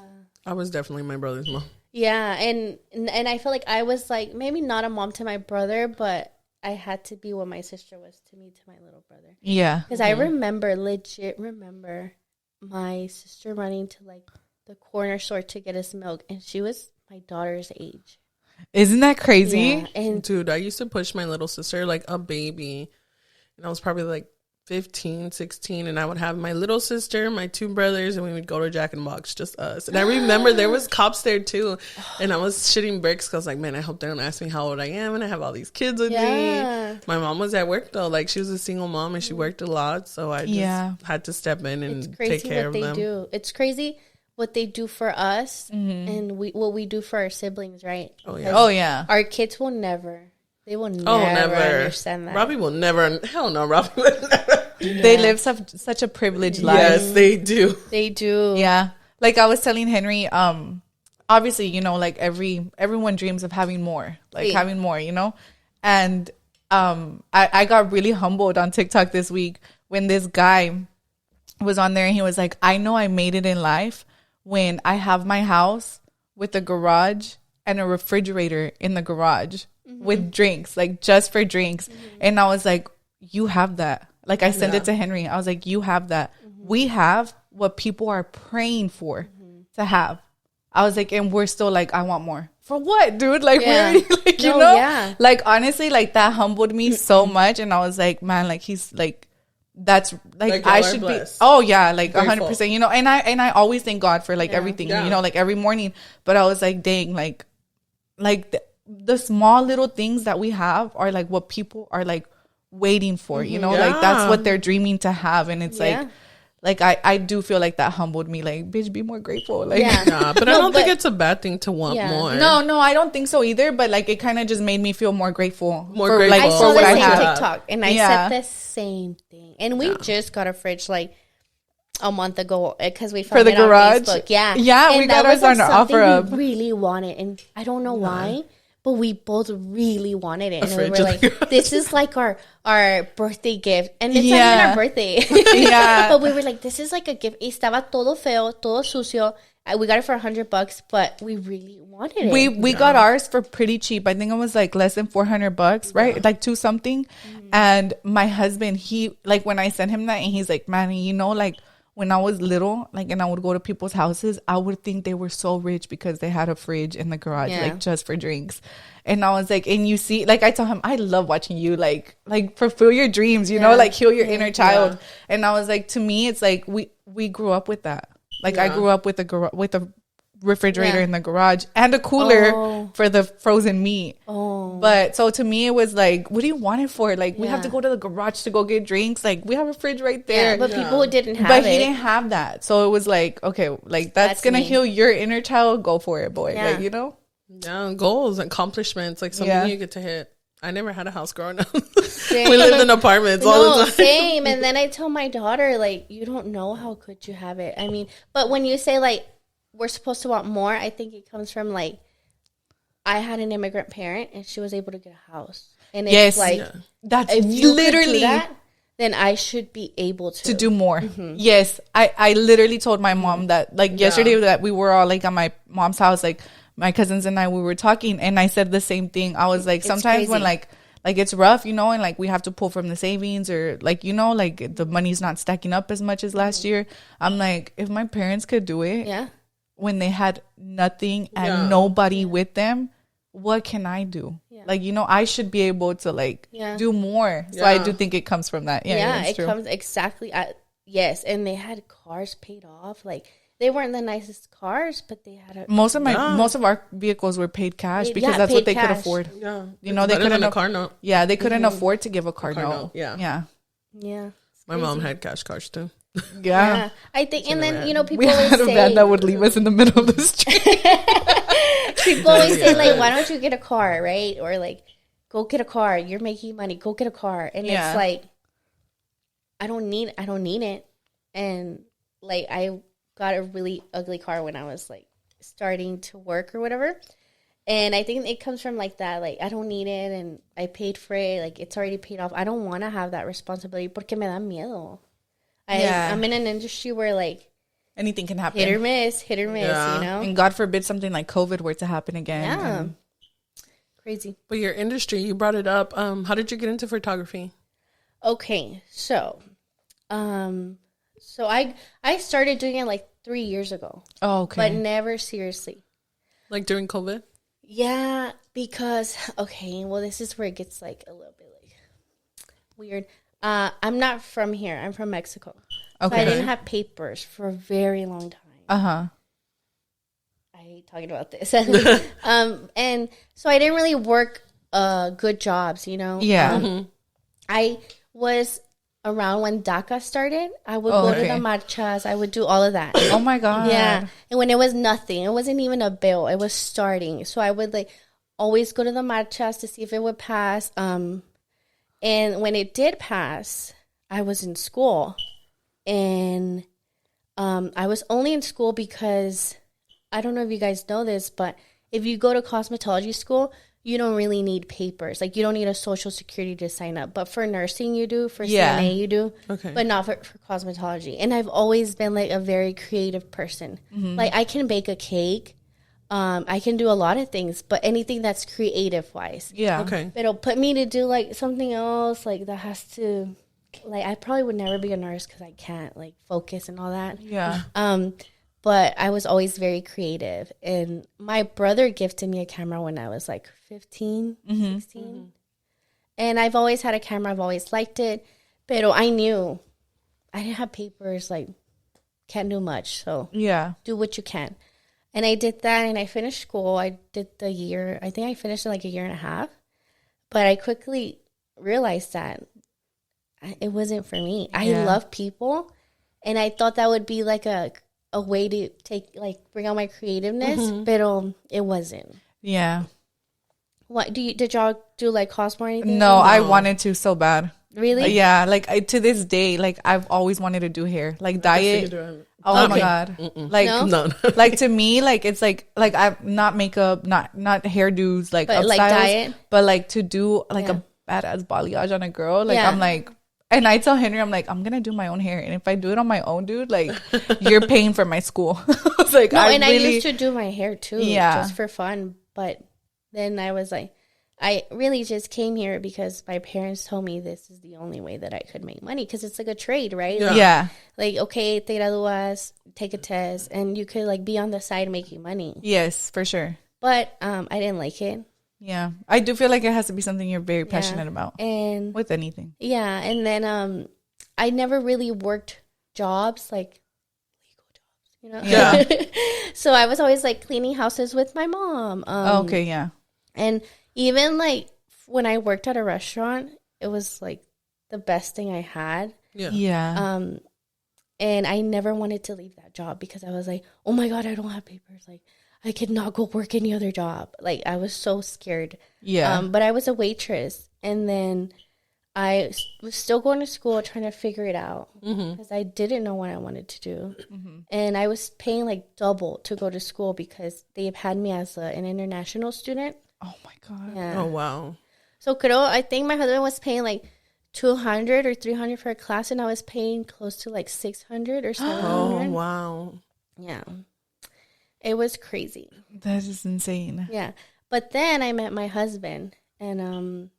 I was definitely my brother's mom. Yeah, and I feel like I was like maybe not a mom to my brother, but I had to be what my sister was to me, to my little brother. Yeah. Because I legit remember my sister running to like the corner store to get us milk, and she was my daughter's age. Isn't that crazy? Yeah, and dude, I used to push my little sister like a baby, and I was probably like 15, 16, and I would have my little sister, my two brothers, and we would go to Jack in the Box, just us. And I remember there was cops there too, and I was shitting bricks because like, man, I hope they don't ask me how old I am, and I have all these kids with me. My mom was at work though, like she was a single mom and she worked a lot, so I just had to step in and take care of them. It's crazy what they do for us, and what we do for our siblings, right? Oh yeah. Our kids will never. They will never understand that. Robbie will never. Hell no, Robbie will never. They live such a privileged life. Yes, they do. They do. Yeah. Like I was telling Henry, obviously, you know, like everyone dreams of having more, having more, you know? And I got really humbled on TikTok this week when this guy was on there and he was like, I know I made it in life when I have my house with a garage and a refrigerator in the garage with drinks, like just for drinks. And I was like, you have that. Like I sent it to Henry. I was like, you have that. We have what people are praying for to have. I was like, and we're still like, I want more. For what, dude? Like, really? Like, you know? Yeah. Like, honestly, like that humbled me so much. And I was like, man, like he's like, that's like I should be. Oh yeah, like 100%. You know, and I always thank God for like everything. You know, like every morning. But I was like, dang, like the small little things that we have are like what people are like waiting for. You know, like that's what they're dreaming to have, and it's like I do feel like that humbled me. Like, bitch, be more grateful. Like, yeah, but I don't think it's a bad thing to want more. No, I don't think so either. But like, it kind of just made me feel more grateful. Grateful. I saw for the what I same have. TikTok, and I said the same thing. And we just got a fridge like a month ago because we found for the it garage. on Facebook. Yeah, and we got ours on the offer up. We really wanted, and I don't know why. But we both really wanted it. And we were like, this is like our birthday gift. And it's not even our birthday. But we were like, this is like a gift. Y estaba todo feo, todo sucio. We got it for $100, but we really wanted it. We got ours for pretty cheap. I think it was like less than $400, right? Like 2 something. And my husband, he, like, when I sent him that, and he's like, man, you know, like, when I was little, like, and I would go to people's houses, I would think they were so rich because they had a fridge in the garage, like, just for drinks. And I was like, and you see, like, I told him, I love watching you, like fulfill your dreams, you know, like, heal your inner child. And I was like, to me, it's like, we grew up with that. Like, I grew up with a refrigerator in the garage and a cooler for the frozen meat. But so to me, it was like, what do you want it for? Like, we have to go to the garage to go get drinks. Like, we have a fridge right there. But people who didn't have But he didn't have that. So it was like, okay, like, that's going to heal your inner child. Go for it, boy. Like, you know? Yeah, goals, accomplishments, like something you get to hit. I never had a house growing up. We lived in apartments all the time. Same. And then I told my daughter, like, you don't know how good you have it. I mean, but when you say, like, we're supposed to want more, I think it comes from, like, I had an immigrant parent and she was able to get a house. And it's like, that's if you literally do that, then I should be able to do more. Yes. I literally told my mom that, like, yesterday that we were all, like, at my mom's house, like, my cousins and I, we were talking, and I said the same thing. I was like, sometimes when like it's rough, you know, and like we have to pull from the savings, or like, you know, like the money's not stacking up as much as last year. I'm like, if my parents could do it when they had nothing and nobody with them, what can I do? Like, you know, I should be able to like do more. So I do think it comes from that. It comes exactly yes. And they had cars paid off. Like, they weren't the nicest cars, but they had most of our vehicles were paid cash because that's what they could afford. Yeah, you know, they couldn't a car note. Yeah, they couldn't afford to give a car note. Yeah. My mom had cash cars too. Yeah. I think, and then, you know, people we always had a say, van that would leave us in the middle of the street. People always say, like, why don't you get a car, right? Or like, go get a car. You're making money. Go get a car. And it's like, I don't need it. And like, I got a really ugly car when I was like starting to work or whatever. And I think it comes from like that, like, I don't need it and I paid for it, like, it's already paid off. I don't want to have that responsibility porque me da miedo. I'm in an industry where like anything can happen. Hit or miss, you know? And God forbid something like COVID were to happen again. Yeah. Crazy. But your industry, you brought it up. How did you get into photography? Okay, so I started doing it like 3 years ago. Oh, okay. But never seriously. Like during COVID? Yeah, because, okay, well, this is where it gets like a little bit like weird. I'm not from here. I'm from Mexico. Okay. So I didn't have papers for a very long time. Uh-huh. I hate talking about this. And so I didn't really work good jobs, you know? Yeah. I was around when DACA started. I would go to the marchas. I would do all of that. Oh, my God. Yeah. And when it was nothing, it wasn't even a bill. It was starting. So I would like always go to the marchas to see if it would pass. And when it did pass, I was in school. And I was only in school because, I don't know if you guys know this, but if you go to cosmetology school, you don't really need papers. Like, you don't need a social security to sign up. But for nursing, you do. For CNA, you do. Okay. But not for cosmetology. And I've always been, like, a very creative person. Mm-hmm. Like, I can bake a cake. I can do a lot of things. But anything that's creative-wise. Yeah. Okay. It'll put me to do, like, something else, like, that has to... Like, I probably would never be a nurse because I can't, like, focus and all that. Yeah. But I was always very creative. And my brother gifted me a camera when I was like 15, 16. Mm-hmm. And I've always had a camera. I've always liked it. Pero I knew I didn't have papers, like, can't do much. So yeah, do what you can. And I did that and I finished school. I did the year. I think I finished in like a year and a half. But I quickly realized that it wasn't for me. Yeah. I love people. And I thought that would be like a way to bring out my creativeness, but it wasn't. Yeah. What did y'all do like cosplay or anything? No, I wanted to so bad. Really? Yeah, like to this day, like I've always wanted to do hair, like dye it. Oh my god! Like No. like to me, like it's like I'm not makeup, not hairdos, like but up like styles, dye it? but like to do like a badass balayage on a girl, like I'm like. And I tell Henry, I'm like, I'm gonna do my own hair, and if I do it on my own, dude, like, you're paying for my school. It's like, I used to do my hair too, just for fun. But then I was like, I really just came here because my parents told me this is the only way that I could make money, because it's like a trade, right? Yeah. Like, okay, te gradúas, take a test, and you could like be on the side making money. Yes, for sure. But I didn't like it. Yeah, I do feel like it has to be something you're very passionate about, and with anything. Yeah, and then I never really worked jobs like legal jobs, Yeah. So I was always like cleaning houses with my mom. Okay, yeah. And even like when I worked at a restaurant, it was like the best thing I had. Yeah. And I never wanted to leave that job because I was like, oh my God, I don't have papers. Like, I could not go work any other job. Like, I was so scared. Yeah. But I was a waitress. And then I was still going to school trying to figure it out because I didn't know what I wanted to do. And I was paying like double to go to school because they had me as an international student. Oh, my God. Yeah. Oh, wow. So, I think my husband was paying like $200 or $300 for a class, and I was paying close to like $600 or $700. Oh, wow. Yeah. It was crazy. That is insane. Yeah. But then I met my husband, and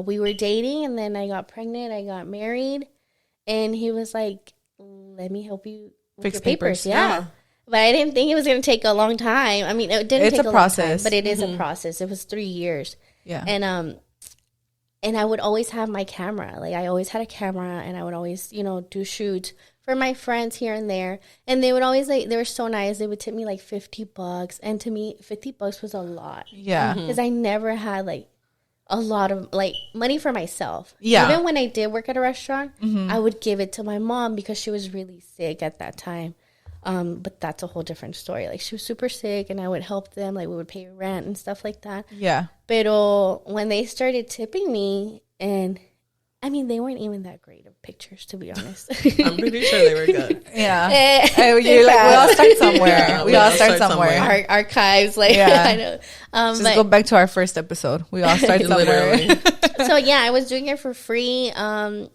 we were dating, and then I got pregnant. I got married, and he was like, let me help you with Fix your papers. papers. Yeah. But I didn't think it was going to take a long time. I mean, it didn't take a process. long time, but it is a process. It was 3 years. Yeah. And I would always have my camera. Like, I always had a camera, and I would always, do shoots for my friends here and there. And they would always, they were so nice. They would tip me like $50. And to me, $50 was a lot. Yeah. Because I never had like a lot of like money for myself. Yeah. Even when I did work at a restaurant, I would give it to my mom because she was really sick at that time. But that's a whole different story. Like, she was super sick, and I would help them. Like, we would pay rent and stuff like that. Yeah. Pero when they started tipping me, and I mean, they weren't even that great of pictures, to be honest. I'm pretty sure they were good. Yeah. You're like, we all start somewhere. Yeah, we all start somewhere. Our archives, like, Yeah. I know. Just go back to our first episode. We all start somewhere. So, yeah, I was doing it for free for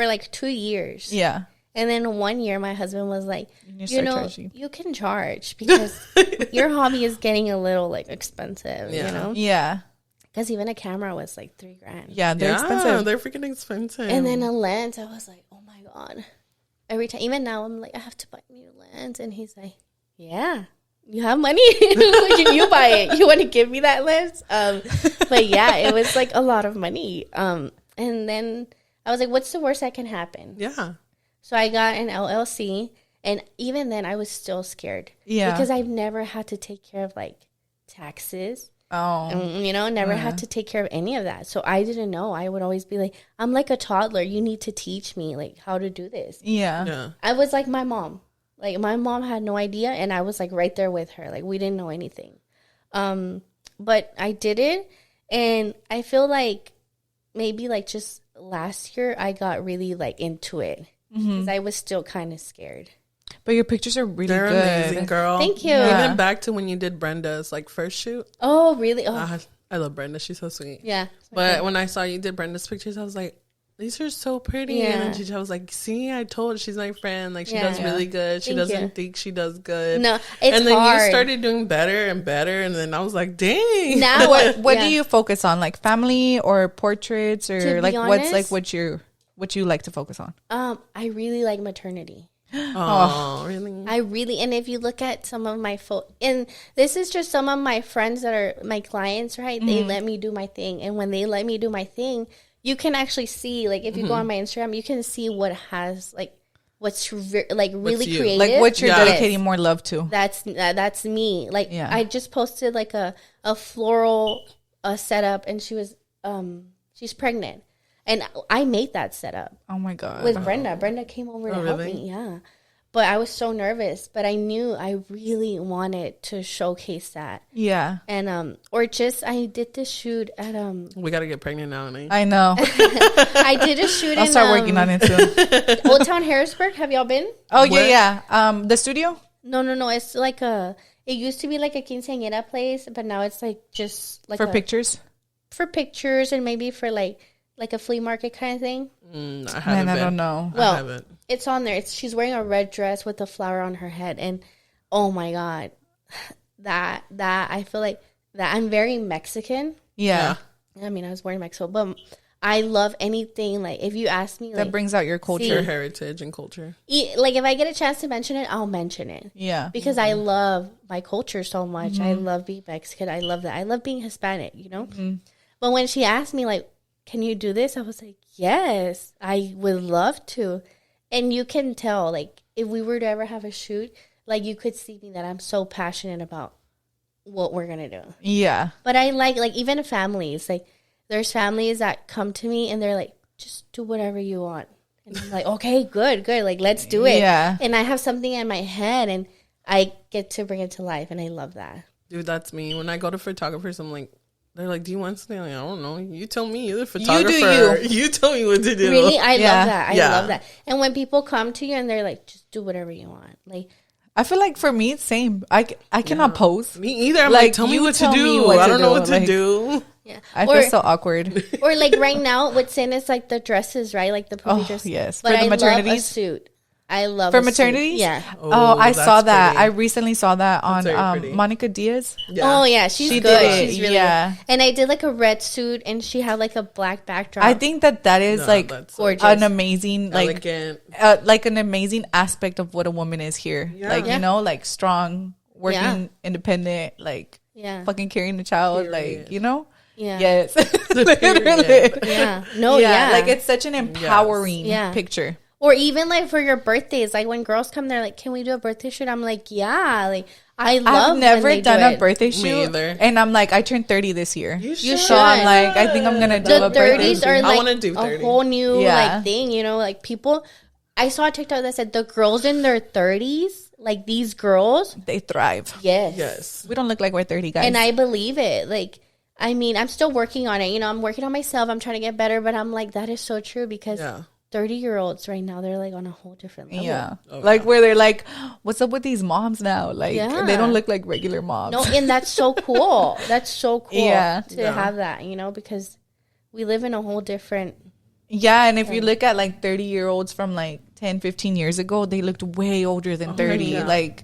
like 2 years. Yeah. And then 1 year, my husband was like, charging. you can charge because your hobby is getting a little like expensive, Yeah. Because even a camera was like $3,000. Yeah, they're expensive. They're freaking expensive. And then a lens, I was like, oh my God. Every time, even now, I'm like, I have to buy a new lens. And he's like, yeah, you have money. You buy it. You want to give me that lens? But yeah, it was like a lot of money. And then I was like, what's the worst that can happen? Yeah. So I got an LLC, and even then I was still scared. Yeah. Because I've never had to take care of like taxes. Oh. And, never had to take care of any of that. So I didn't know. I would always be like, I'm like a toddler. You need to teach me like how to do this. Yeah. I was like my mom. Like, my mom had no idea, and I was like right there with her. Like, we didn't know anything. But I did it, and I feel like maybe like just last year I got really like into it. Because I was still kind of scared. But your pictures are really They're good. amazing, girl. Thank you. Yeah. Even back to when you did Brenda's like first shoot. Oh, really? Oh, I love Brenda. She's so sweet. yeah. But when I saw you did Brenda's pictures, I was like, these are so pretty. Yeah. And then I was like, see, I told her she's my friend. Like, she Yeah. does really good. She Thank doesn't you. think she does good. No, it's and then hard. you started doing better and better. And then I was like, dang. Now, What yeah. do you focus on? Like family or portraits, or To like be what's like honest, what you like to focus on? I really like maternity. Oh, really? I really, and if you look at some of my and this is just some of my friends that are my clients, right? They let me do my thing. And when they let me do my thing, you can actually see, like, if you go on my Instagram, you can see what has, like, what's like really you. creative. Like what you're Yeah. dedicating more love to. That's me. Like, Yeah. I just posted like a floral setup, and she was she's pregnant, And I made that setup. Oh my God. With Brenda. Brenda came over to help me. Yeah. But I was so nervous, but I knew I really wanted to showcase that. Yeah. And I did this shoot at We gotta get pregnant now, Nate. I know. I did a shoot I'll start working on it soon. Old Town Harrisburg. Have y'all been? Oh yeah. The studio? No. It's like it used to be like a quinceañera place, but now it's like just like for pictures? For pictures and maybe for like a flea market kind of thing. I haven't been. I don't know. Well, I haven't. It's on there. She's wearing a red dress with a flower on her head, and oh my God, that I feel like that I'm very Mexican. Yeah. I mean, I was born in Mexico, but I love anything like if you ask me, that brings out your culture, your heritage and culture. Like if I get a chance to mention it, I'll mention it. Yeah, because I love my culture so much. I love being Mexican. I love that. I love being Hispanic. You know. But when she asked me like, "Can you do this?" I was like, "Yes, I would love to." And you can tell, like, if we were to ever have a shoot, like, you could see me that I'm so passionate about what we're going to do. Yeah. But I like, even families. Like, there's families that come to me and they're like, just do whatever you want. And I'm like, okay, good. Like, let's do it. Yeah. And I have something in my head and I get to bring it to life. And I love that. Dude, that's me. When I go to photographers, I'm like, they're like, do you want something? Like, I don't know. You tell me. You're the photographer. You tell me what to do. Really? I love that. I love that. And when people come to you and they're like, just do whatever you want. Like, I feel like for me, it's same. I cannot pose. Me either. I'm like, tell me what to do. I don't know what to do. Yeah. I feel so awkward. Or like right now, what's in is like the dresses, right? Like the poofy dresses. Yes. But for the maternities. Love a suit. I love for a maternities. Suit. Yeah. Oh, I saw that. Pretty. I recently saw that on Monica Diaz. Yeah. Oh yeah, she's she good. Did it. She's really good. And I did like a red suit, and she had like a black backdrop. I think that is like gorgeous, an amazing, elegant, like an amazing aspect of what a woman is here. Yeah. Like you know, like strong, working, independent, like fucking carrying a child, like you know. Yeah. Yes. Literally. Yeah. No. Yeah. Like it's such an empowering picture. Or even like for your birthdays, like when girls come, they're like, "Can we do a birthday shoot?" I'm like, "Yeah." Like I love. I've never done a birthday shoot, and I'm like, I turned 30 this year. You should. So I'm like, I think I'm gonna do a birthday shoot. Are like I want to do 30. A whole new like thing, you know, like people. I saw a TikTok that said the girls in their 30s, like these girls, they thrive. Yes. We don't look like we're 30, guys, and I believe it. Like, I mean, I'm still working on it. You know, I'm working on myself. I'm trying to get better, but I'm like, that is so true because. 30-year-olds right now, they're like on a whole different level. Yeah. Like where they're like, what's up with these moms now? Like they don't look like regular moms. No, and that's so cool. That's so cool to have that, you know, because we live in a whole different. Yeah. And if you look at like 30-year-olds from like 10, 15 years ago, they looked way older than 30, like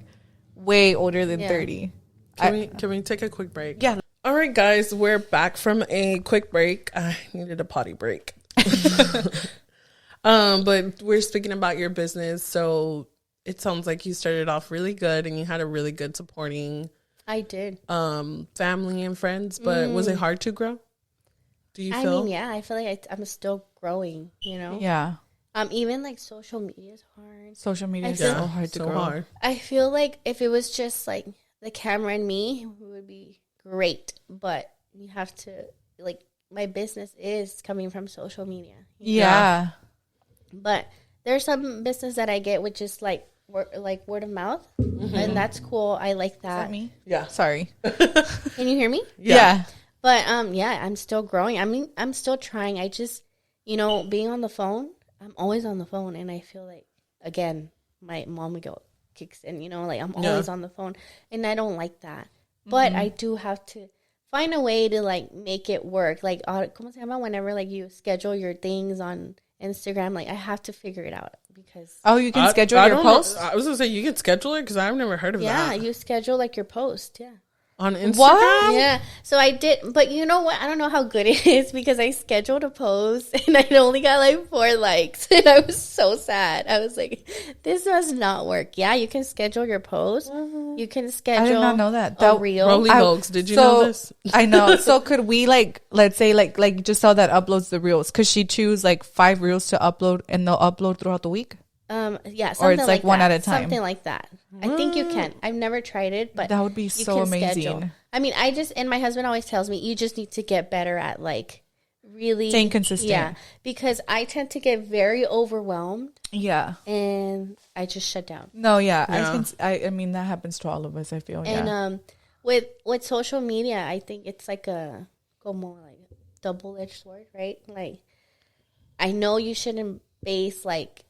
way older than 30. Can we take a quick break? Yeah. All right, guys, we're back from a quick break. I needed a potty break. But we're speaking about your business, so it sounds like you started off really good and you had a really good supporting I did. Family and friends, but was it hard to grow? Do you feel? I mean, yeah, I feel like I'm still growing, you know? Yeah. Even like social media is hard. Social media is so hard to grow. Hard. I feel like if it was just like the camera and me, it would be great, but you have to, like, my business is coming from social media. Yeah. But there's some business that I get, which is like word of mouth, and that's cool. I like that. Is that me? Yeah. Sorry. Can you hear me? Yeah. But I'm still growing. I mean, I'm still trying. I just, you know, being on the phone, I'm always on the phone, and I feel like, again, my mom guilt kicks in. You know, like I'm always on the phone, and I don't like that. But I do have to find a way to like make it work. Like, ¿cómo se llama? Whenever like you schedule your things on Instagram, like I have to figure it out because you can schedule your posts. I was gonna say you can schedule it because I've never heard of that. Yeah, you schedule like your post. Yeah. On Instagram? What? Yeah. So I did, but you know what? I don't know how good it is because I scheduled a post and I only got like 4 likes and I was so sad. I was like, this does not work. Yeah, you can schedule your post. You can schedule. I did not know that. A reel. Rolly Hoax. Did you know this? I know. So could we like, let's say like just saw that uploads the reels. Could she choose like 5 reels to upload and they'll upload throughout the week? Yeah, or it's like one that. at a time. Something like that. I think you can. I've never tried it, but that would be so amazing. Schedule. I mean, and my husband always tells me you just need to get better at like really staying consistent. Yeah, because I tend to get very overwhelmed. Yeah, and I just shut down. No, yeah. I mean that happens to all of us. I feel. And with social media, I think it's like a como like double-edged sword, right? Like, I know you shouldn't base like.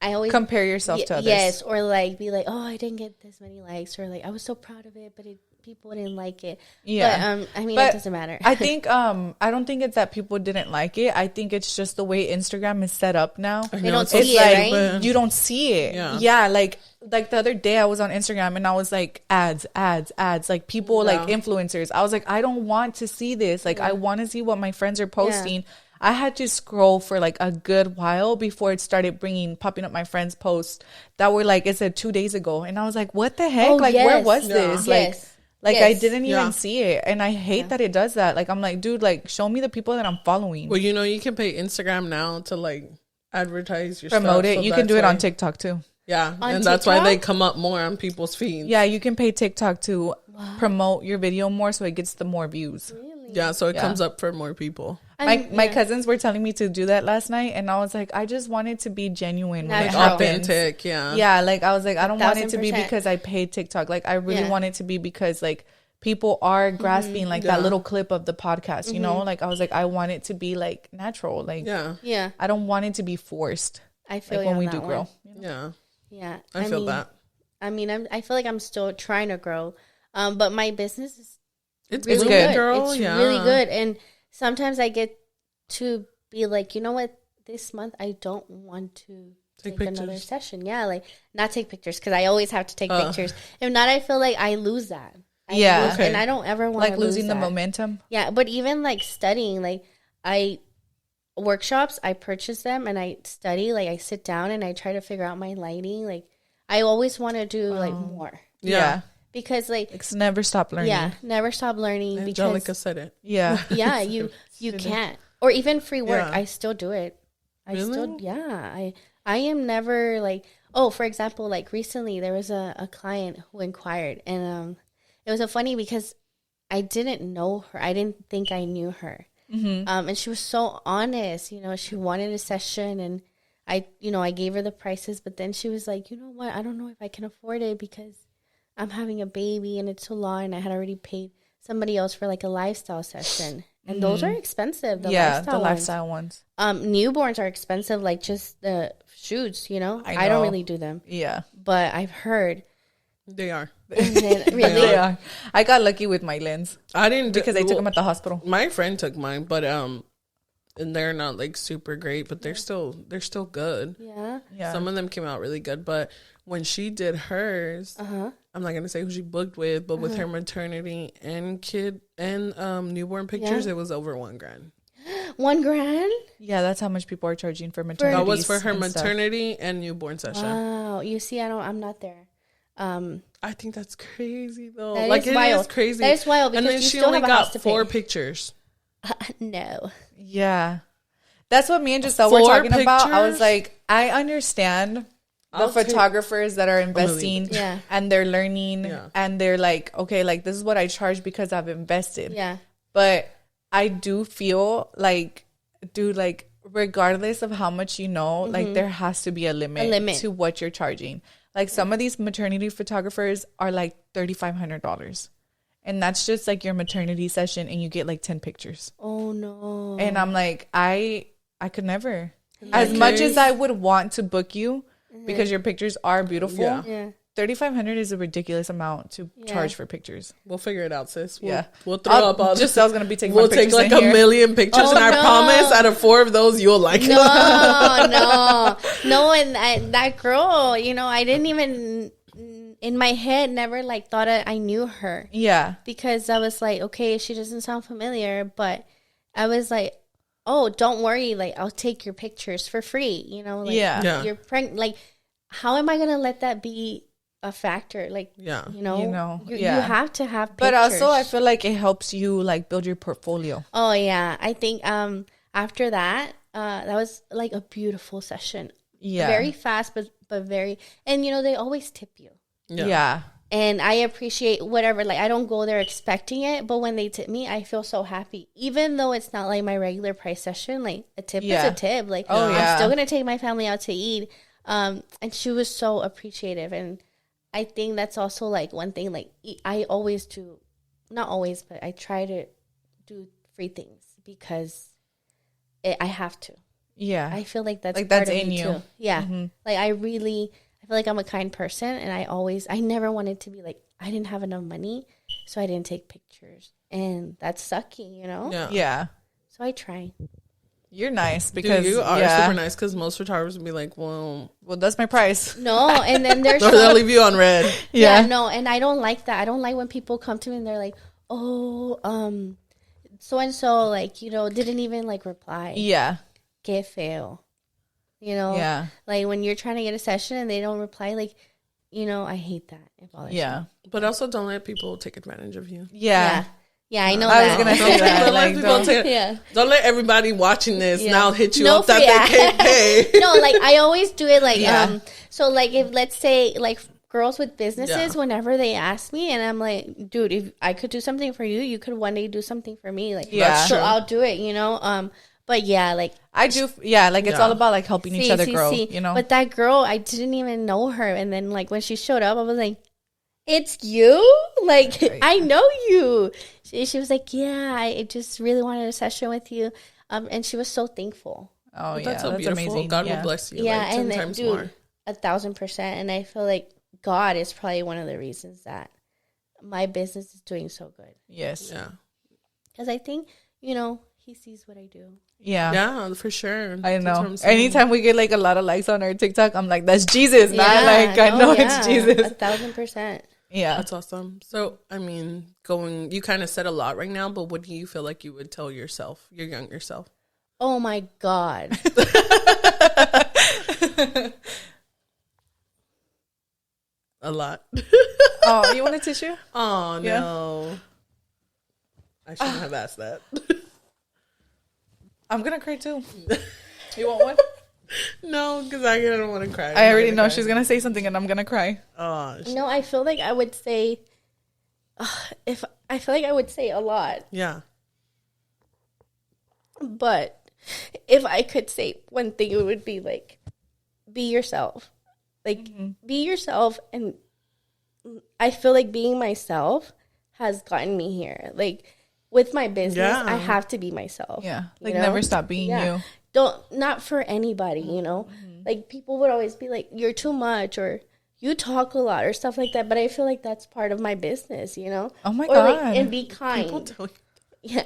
I always compare yourself to others. Yes, or like be like, oh, I didn't get this many likes, or like I was so proud of it, but people didn't like it. Yeah, but I mean, it doesn't matter. I think I don't think it's that people didn't like it. I think it's just the way Instagram is set up now. They don't see it, right? You don't see it. Yeah, like the other day I was on Instagram and I was like ads, like people like influencers. I was like, I don't want to see this. Like I want to see what my friends are posting. Yeah. I had to scroll for like a good while before it started popping up my friends' posts that were like, it said 2 days ago. And I was like, what the heck? Where was this? Like I didn't even see it. And I hate that it does that. Like, I'm like, dude, like show me the people that I'm following. Well, you can pay Instagram now to like advertise your promote stuff. It. So you can do it on TikTok too. Yeah. And that's why they come up more on people's feeds. Yeah. You can pay TikTok to promote your video more so it gets the more views. Really? Yeah. So it comes up for more people. My cousins were telling me to do that last night, and I was like, I just want it to be genuine, like authentic, yeah. Like I was like, I don't want it to be because I paid TikTok. Like I really want it to be because like people are grasping like that little clip of the podcast, you know. Like I was like, I want it to be like natural, like yeah. I don't want it to be forced. I feel like when we do grow, you know? Yeah. I feel that. I mean, I feel like I'm still trying to grow, but my business is really good, girl. It's really good, and sometimes I get to be like, you know what, this month I don't want to take another session. Yeah, like not take pictures because I always have to take pictures. If not, I feel like I lose that. And I don't ever want like losing the momentum. Yeah, but even like studying, like I purchase them and I study. Like I sit down and I try to figure out my lighting. Like I always want to do like more. Yeah. Because like it's never stop learning. Yeah, never stop learning. Angelica said it. Yeah. Yeah, you can't. Or even free work. I still do it. Really? I am never like, oh, for example, like recently there was a client who inquired, and it was so funny because I didn't know her. I didn't think I knew her. Mm-hmm. And she was so honest, you know, she wanted a session, and I gave her the prices, but then she was like, you know what, I don't know if I can afford it because I'm having a baby and it's so long, and I had already paid somebody else for like a lifestyle session. And those are expensive. The lifestyle ones. Newborns are expensive, like just the shoots, you know? I don't really do them. Yeah. But I've heard. They are. Really? They are. I got lucky with my lens. I didn't because I took them at the hospital. My friend took mine, but and they're not like super great, but they're still good. Yeah. Some of them came out really good, but when she did hers, I'm not gonna say who she booked with, but with her maternity and kid and newborn pictures, it was over $1,000. $1,000? Yeah, that's how much people are charging for maternity. That was for her maternity and newborn session. Wow, you see, I'm not there. I think that's crazy though. That like is wild. Is crazy. That is wild because and then you she still only have a house got to 4 pay. pictures. No. Yeah, that's what me and Giselle were talking about. I was like, I understand the photographers that are investing and they're learning and they're like, okay, like this is what I charge because I've invested. Yeah. But I do feel like, dude, like regardless of how much you know, like there has to be a limit to what you're charging. Like some of these maternity photographers are like $3,500. And that's just like your maternity session and you get like 10 pictures. Oh no. And I'm like, I could never. As much as I would want to book you because your pictures are beautiful. Yeah. $3,500 is a ridiculous amount to charge for pictures. We'll figure it out, sis. We'll throw up all. Giselle's gonna be taking. We'll take like a million pictures, and I promise, out of 4 of those, you'll like it. No. And that girl, you know, I didn't even in my head never like thought I knew her. Yeah, because I was like, okay, she doesn't sound familiar, but I was like, oh, don't worry, like I'll take your pictures for free. You know, like you're pregnant. Like, how am I gonna let that be a factor? Like, you have to have pictures. But also I feel like it helps you like build your portfolio. Oh yeah, I think after that that was like a beautiful session. Very fast, but very, and you know, they always tip you. And I appreciate whatever. Like, I don't go there expecting it, but when they tip me, I feel so happy. Even though it's not like my regular price session, like a tip is a tip. Like, I'm still gonna take my family out to eat. And she was so appreciative, and I think that's also like one thing. Like, I always do, not always, but I try to do free things because I have to. Yeah, I feel like that's like part that's of in me you. too. Yeah, like I feel like I'm a kind person, and I never wanted to be like, I didn't have enough money, so I didn't take pictures, and that's sucky, you know? Yeah. So I try. You're nice because you are super nice, because most photographers would be like, well, that's my price. No, and then there's they'll leave you on red. Yeah, no, and I don't like that. I don't like when people come to me and they're like, oh, so and so, like, you know, didn't even like reply. Yeah. Que feo. You know? Yeah. Like when you're trying to get a session and they don't reply, like, you know, I hate that. It bothers me. But also don't let people take advantage of you. Yeah. Yeah, I know I that. was going to say that. Don't let everybody watching this now hit you up that they can't pay. No, like I always do it like, so like if let's say like girls with businesses, whenever they ask me and I'm like, dude, if I could do something for you, you could one day do something for me. Like, so I'll do it, you know? But yeah, like I do. Yeah. Like it's all about like helping each other grow, you know? But that girl, I didn't even know her. And then like when she showed up, I was like, it's you? Like, I know you. She was like, yeah, I just really wanted a session with you. And she was so thankful. Oh, but that's so beautiful. Amazing. God will bless you. Yeah, like 10 and then, times dude, more. 1,000%. And I feel like God is probably one of the reasons that my business is doing so good. Yes. Yeah. Because I think, you know, he sees what I do. Yeah. Yeah, for sure. I know. Anytime we get like a lot of likes on our TikTok, I'm like, that's Jesus, man. Like, I know it's Jesus. 1,000%. Yeah. That's awesome. So, I mean, you kind of said a lot right now, but what do you feel like you would tell yourself, your younger self? Oh my God. A lot. Oh, you want a tissue? Oh, no. I shouldn't have asked that. I'm going to cry too. You want one? No, because I don't want to cry. I already know she's going to say something and I'm going to cry. Oh, no, I feel like I would say, I feel like I would say a lot. Yeah. But if I could say one thing, it would be like, be yourself. Like, be yourself. And I feel like being myself has gotten me here. Like, with my business, I have to be myself. Yeah. Like, never stop being you. Not for anybody, you know? Like, people would always be like, you're too much, or you talk a lot, or stuff like that. But I feel like that's part of my business, you know? Oh, my God. Like, and be kind. People tell you. Yeah.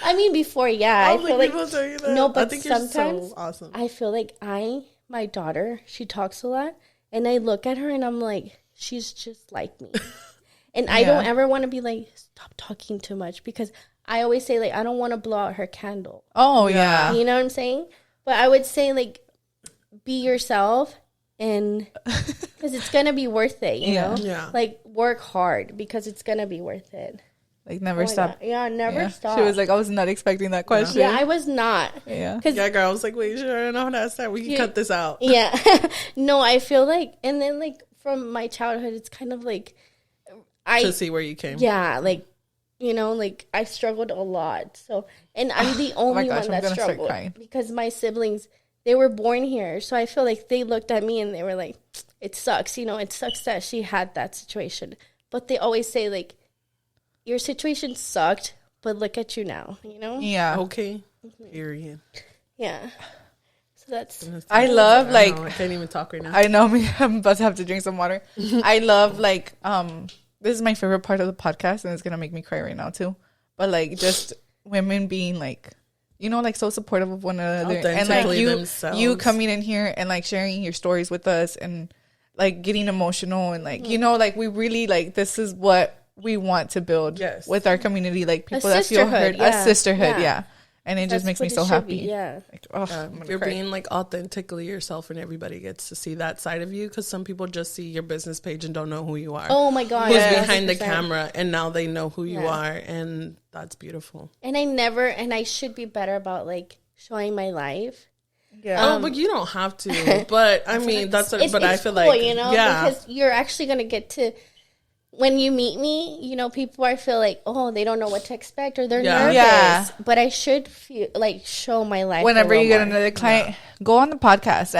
I mean, before, I feel like, people tell you that. No, but I think sometimes you're so awesome. I feel like my daughter, she talks a lot, and I look at her and I'm like, she's just like me. And I don't ever want to be like, stop talking too much, because I always say, like, I don't want to blow out her candle. Oh, yeah. You know what I'm saying? But I would say, like, be yourself, and because it's going to be worth it, you know? Yeah. Like, work hard, because it's going to be worth it. Like, never stop. Yeah, never stop. She was like, I was not expecting that question. Yeah, I was not. Yeah. Yeah, girl, I was like, wait, sure, I don't know how to ask that. We can cut this out. Yeah. No, I feel like, and then, like, from my childhood, it's kind of like, to see where you came. Yeah, like, you know, like, I struggled a lot. So, and I'm the only one that struggled, because my siblings, they were born here. So I feel like they looked at me and they were like, it sucks, you know, it sucks that she had that situation. But they always say, like, your situation sucked, but look at you now, you know? Yeah. Okay. Period. Yeah. So that's... I love, like... I can't even talk right now. I know, I'm about to have to drink some water. I love, like, this is my favorite part of the podcast, and it's going to make me cry right now, too. But, like, just women being, like, you know, like, so supportive of one another. And, like, you coming in here and, like, sharing your stories with us and, like, getting emotional and, like, you know, like, we really, like, this is what we want to build with our community, like, people that feel heard. A sisterhood, and it just makes me so happy. Yeah. Like, you're being, like, authentically yourself, and everybody gets to see that side of you, because some people just see your business page and don't know who you are. Oh my God. Who's behind the camera, and now they know who you are, and that's beautiful. And I should be better about, like, showing my life. Yeah. But you don't have to. But I mean, but I feel cool, like, you know, because you're actually gonna get to when you meet me, you know, people I feel like, oh, they don't know what to expect or they're Yeah. nervous. Yeah. But I should feel like show my life. Whenever you get more. another client, go on the podcast.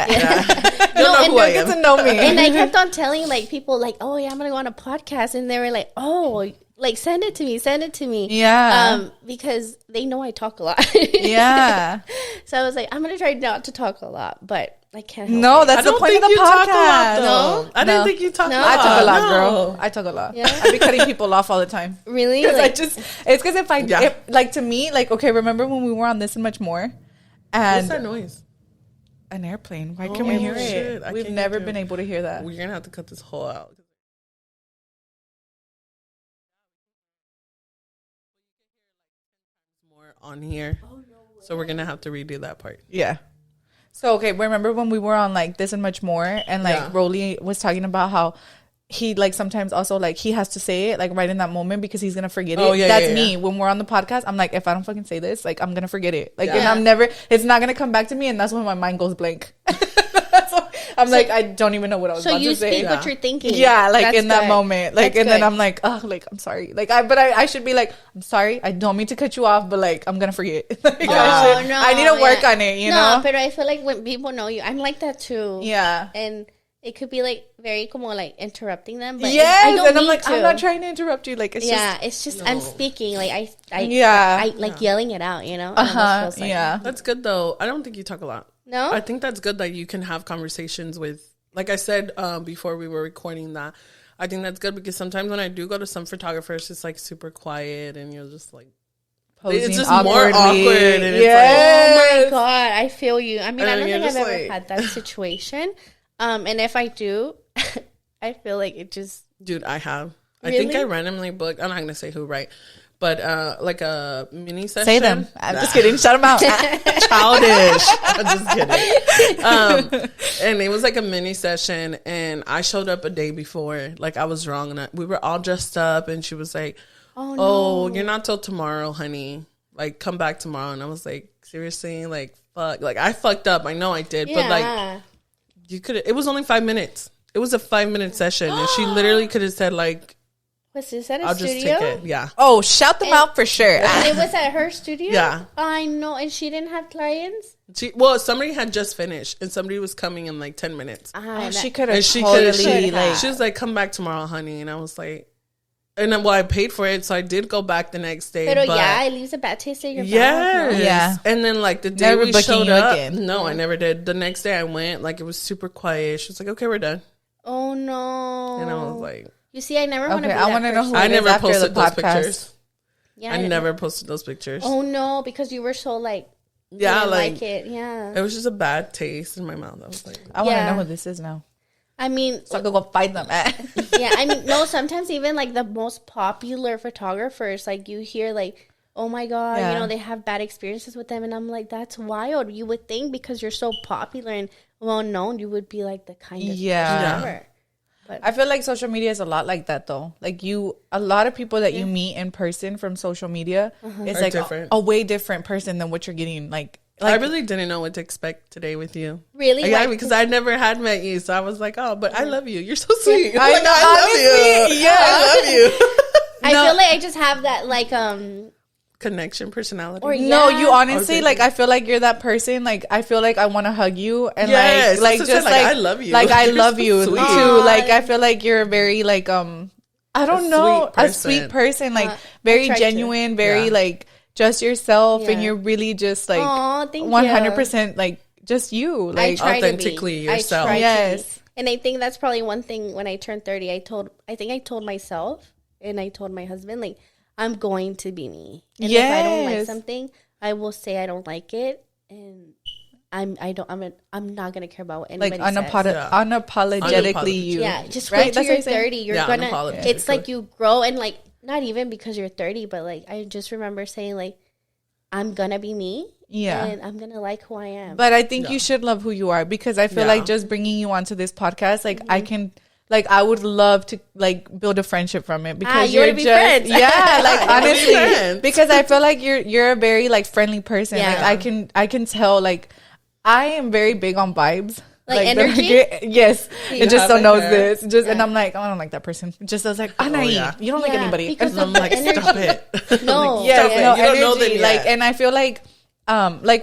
You'll know who I Get am. to know me. And I kept on telling like people like, oh yeah, I'm gonna go on a podcast, and they were like, oh, like send it to me. Yeah. Because they know I talk a lot. Yeah. So I was like, I'm gonna try not to talk a lot, but I can't help No, it. that's I the don't point of think the you talk a lot, podcast. though. I didn't No. think you talk a No. lot. I talk a lot, No. girl. I talk a lot. Yeah. I be cutting people off all the time. Really? Because Like, it's because if like to me, like, okay, remember when we were on This and Much More? And What's that noise? an airplane. Why can't we hear shit. it? I We've can't never hear been able to hear that. We're gonna have to cut this whole out. More on here, so we're gonna have to redo that part. Yeah. So, okay, remember when we were on, like, This and Much More? And, like, Yeah. Rolly was talking about how he, like, sometimes also, like, he has to say it, like, right in that moment because he's going to forget it. Oh, yeah, That's yeah, me. yeah. When we're on the podcast, I'm like, if I don't fucking say this, like, I'm going to forget it. Like, and Yeah. it's not going to come back to me, and that's when my mind goes blank. So I'm like, I don't even know what I was so about you to say. speak what you're thinking. Yeah, like, That's in that good. moment. Like, That's and then good. I'm like, oh, like, I'm sorry. Like, I should be like, I'm sorry. I don't mean to cut you off, but, like, I'm going to forget. Like, I need to work on it, you know? but I feel like when people know you, I'm like that too. Yeah. And it could be like very como like interrupting them. But Yes, I don't and I'm mean like, to. I'm not trying to interrupt you. Like, it's It's just I'm speaking. Like I like yelling it out, you know? It almost feels like- yeah. That's good though. I don't think you talk a lot. No? I think that's good that you can have conversations with. Like I said before we were recording that, I think that's good because sometimes when I do go to some photographers, it's like super quiet and you're just like, Posing it's just awkwardly. more awkward. And Yes. Oh my God, I feel you. I mean, I And don't you're think I've just ever like- had that situation. And if I do, I feel like it just dude, I have. I think I Really? randomly booked. I'm not gonna say who, right? But like a mini session. Say them. I'm just kidding. Shut them out. Childish. I'm just kidding. And it was like a mini session, and I showed up a day before. Like I was wrong, and we were all dressed up, and she was like, oh no. "Oh, you're not till tomorrow, honey. Like come back tomorrow." And I was like, "Seriously? Like fuck? Like I fucked up. I know I did, but like you could. It was only 5 minutes. It was a 5-minute session, and she literally could have said like, Was this at a "I'll studio? just take it." Yeah. Oh, shout them out for sure. And it was at her studio? Yeah. I know. And she didn't have clients? Somebody had just finished, and somebody was coming in like 10 minutes. Oh, she could have And she totally, could like, she was like, "Come back tomorrow, honey." And I was like, and then I paid for it, so I did go back the next day. But but yeah, it leaves a bad taste in your mouth. yes. No. Yeah. And then like the day Never we booking showed you up, again. no, I never did. The next day I went, like it was super quiet. She was like, "Okay, we're done," Oh no. and I was like, You see, I never want to okay, be I that want to know person. who "I it is never after the posted those podcast. pictures. Yeah, I never posted those pictures." Oh no, because you were so like, Yeah, didn't like it. Yeah. it was just a bad taste in my mouth. I was like, I want to Yeah. know who this is now. I mean, So I could go find them. yeah, I mean, no, sometimes even like the most popular photographers, like you hear like, oh my God, Yeah. you know, they have bad experiences with them. And I'm like, that's wild. You would think because you're so popular and well known, you would be like the kindest Yeah. person ever. I feel like social media is a lot like that, though. Like a lot of people that you meet in person from social media is Are like different. a way different person than what you're getting. Like I really didn't know what to expect today with you. Really? Yeah, Like, because I never had met you, so I was like, "Oh, but I love you. You're so sweet. I Like, know, love honestly, you. yeah. I love you." I feel like I just have that like, Connection, personality. or No, yeah. you honestly, Okay. like, I feel like you're that person. Like, I feel like I want to hug you and Yes, like that's just what I said, like I love you. Like, I You're love so you sweet. too. Aw. Like, I feel like you're very like I don't know, sweet a sweet person. Like, I very try to. genuine, very Yeah. like just yourself, and Yeah. you're really just like Aw, thank you. 100% like just you. I Like, try authentically to be. yourself. I try Yes. to be. And I think that's probably one thing when I turned 30, I think I told myself and I told my husband, like, I'm going to be me. And if I don't like Yes. something, I will say I don't like it, and I'm not gonna care about what like anybody says. unapologetically you. Yeah, just Right? wait till That's what you're I'm saying? 30. You're Yeah, gonna. unapologetically. It's like you grow, and like not even because you're 30, but like I just remember saying like, I'm gonna be me. Yeah. and I'm gonna like who I am. But I think you should love who you are, because I feel Yeah. like just bringing you onto this podcast, like I can, like I would love to like build a friendship from it, because you you're wanna be just friends. yeah, like wanna be honestly, friends. because I feel like you're a very like friendly person. Yeah. Like I can tell, like I am very big on vibes. Like energy? Yes. You It just so have knows her. this. Just and I'm like, oh, I don't like that person. Just I was like, Anaí, you don't like anybody. Because I'm like, stop it. No. Yes, Stop it. no, You don't know energy. them Like, yet. and I feel like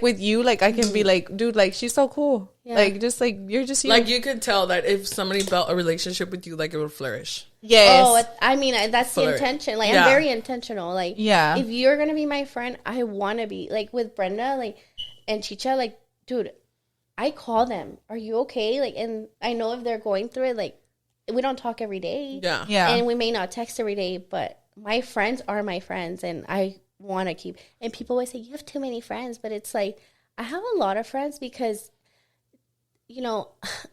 with you, like I can be like, dude, like she's so cool. Yeah. Like just like you're just you. Like you could tell that if somebody built a relationship with you, like it would flourish. Yes. Oh, I mean, that's the intention. Like, I'm very intentional. Like, if you're going to be my friend, I want to be. Like, with Brenda, like, and Chicha, like, dude, I call them. Are you okay? Like, and I know if they're going through it, like, we don't talk every day. Yeah. Yeah. And we may not text every day, but my friends are my friends, and I want to keep. And people always say, you have too many friends. But it's like, I have a lot of friends because, you know,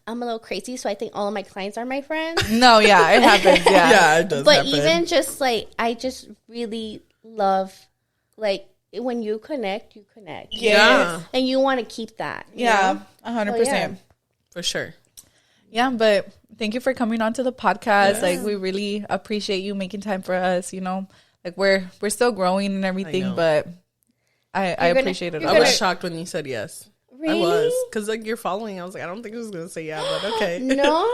I'm a little crazy, so I think all of my clients are my friends. No, yeah, it happens. Yeah. Yeah, it does But happen. even just like, I just really love, like, when you connect, you connect. Yeah. And you want to keep that. you Yeah, know? 100%. For sure. Yeah, but thank you for coming on to the podcast. Like we really appreciate you making time for us, you know. Like we're still growing and everything, but I appreciate it. I was shocked when you said yes. Really? I was. Because like you're following. I was like, I don't think she was going to say yeah, but okay. No.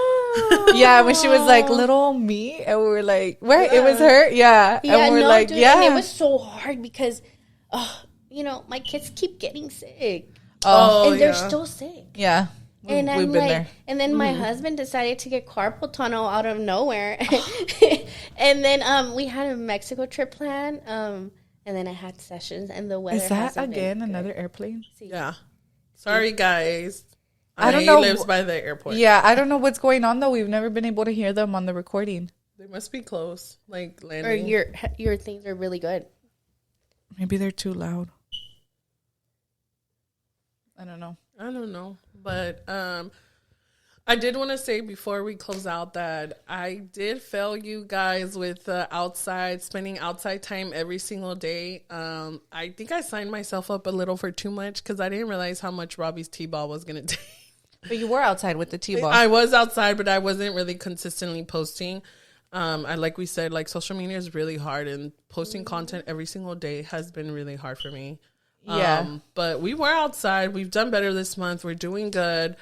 Yeah, when she was like little me and we were like, where it was her? Yeah. And we're like, dude, yeah. And it was so hard because, you know, my kids keep getting sick. Oh, and they're still sick. Yeah. And We've I'm been like, there. and then my husband decided to get carpal tunnel out of nowhere. And then we had a Mexico trip planned. And then I had sessions and the weather. Is that hasn't been again good. another airplane? Yeah. Sorry, guys. I don't He know. lives by the airport. Yeah, I don't know what's going on though. We've never been able to hear them on the recording. They must be close. Like Or landing. your things are really good. Maybe they're too loud. I don't know. I don't know. But I did want to say before we close out that I did fail you guys with spending outside time every single day. I think I signed myself up a little for too much because I didn't realize how much Robbie's T-ball was going to take. But you were outside with the T-ball. I was outside, but I wasn't really consistently posting. Like we said, like social media is really hard, and posting content every single day has been really hard for me. Yeah. But we were outside. We've done better this month. We're doing good.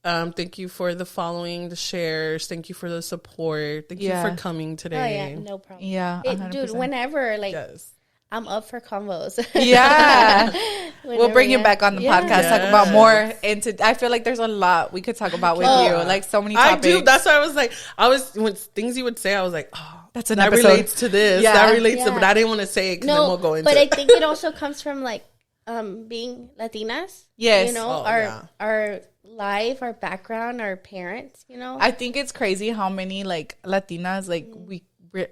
Thank you for the following, the shares. Thank you for the support. Thank you for coming today. Oh yeah, no problem. Yeah, 100%. Dude, whenever Yes. I'm up for combos. Yeah. We'll bring you yeah. back on the podcast, talk about more into. I feel like there's a lot we could talk about with you, like so many topics. I do. That's why I was like, when things you would say, I was like, oh, that's an that episode. relates to this. Yeah. That relates to, Yeah. but I didn't want to say it because then we'll go into but it. I think it also comes from like being Latinas. Yes. You know, our life, our background, our parents, you know. I think it's crazy how many like Latinas like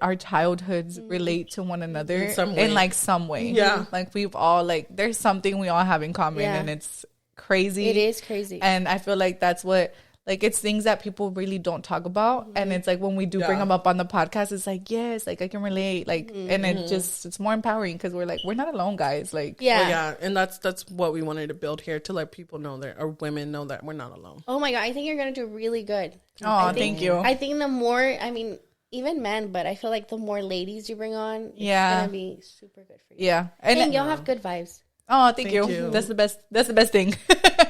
our childhoods relate to one another in like some way. Yeah. Like we've all like there's something we all have in common and it's crazy. It is crazy. And I feel like that's what like it's things that people really don't talk about and it's like when we do bring them up on the podcast it's like yes, like I can relate like and it just it's more empowering because we're like we're not alone, guys. Like and that's what we wanted to build here, to let people know that, or women know that we're not alone. Oh my God, I think you're gonna do really good. Thank you. I think the more, I mean, even men, but I feel like the more ladies you bring on, it's gonna be super good for you. Yeah, and you'll have good vibes. Oh, thank you. That's the best. That's the best thing.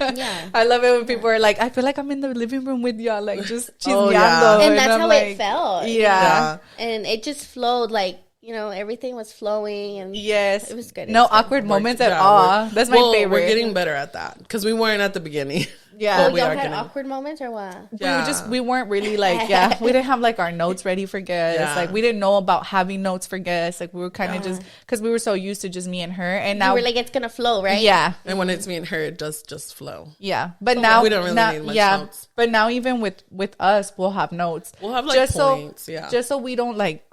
Yeah, I love it when people are like, I feel like I'm in the living room with y'all, like just chismeando. and that's I'm how like, it felt. Yeah, and it just flowed like, you know, everything was flowing and yes, it was good. No awkward moments at all. That's my favorite. We're getting better at that because we weren't at the beginning. Yeah, y'all had awkward moments or what? We weren't really like we didn't have like our notes ready for guests. Like we didn't know about having notes for guests. Like we were kind of just because we were so used to just me and her, and now we're like it's gonna flow, right? Yeah, and when it's me and her, it does just flow. Yeah, but now we don't really need much notes. But now even with us, we'll have notes. We'll have like just points, just so we don't like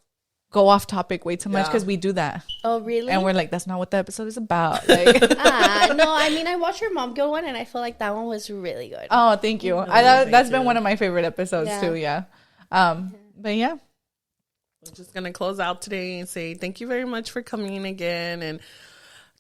go off topic way too much because we do that. Oh, really? And we're like, that's not what the episode is about. Like, no, I mean, I watched your mom go one, and I feel like that one was really good. Oh, thank you. That's been one of my favorite episodes too. Yeah. But yeah, we're just gonna close out today and say thank you very much for coming again, and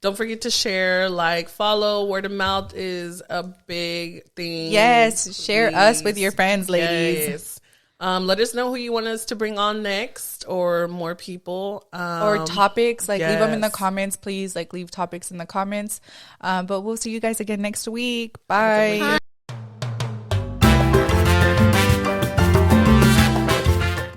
don't forget to share, like, follow. Word of mouth is a big thing. Yes, share us with your friends, ladies. Yes. Let us know who you want us to bring on next, or more people, or topics. Like leave them in the comments, please. Like leave topics in the comments. But we'll see you guys again next week. Bye.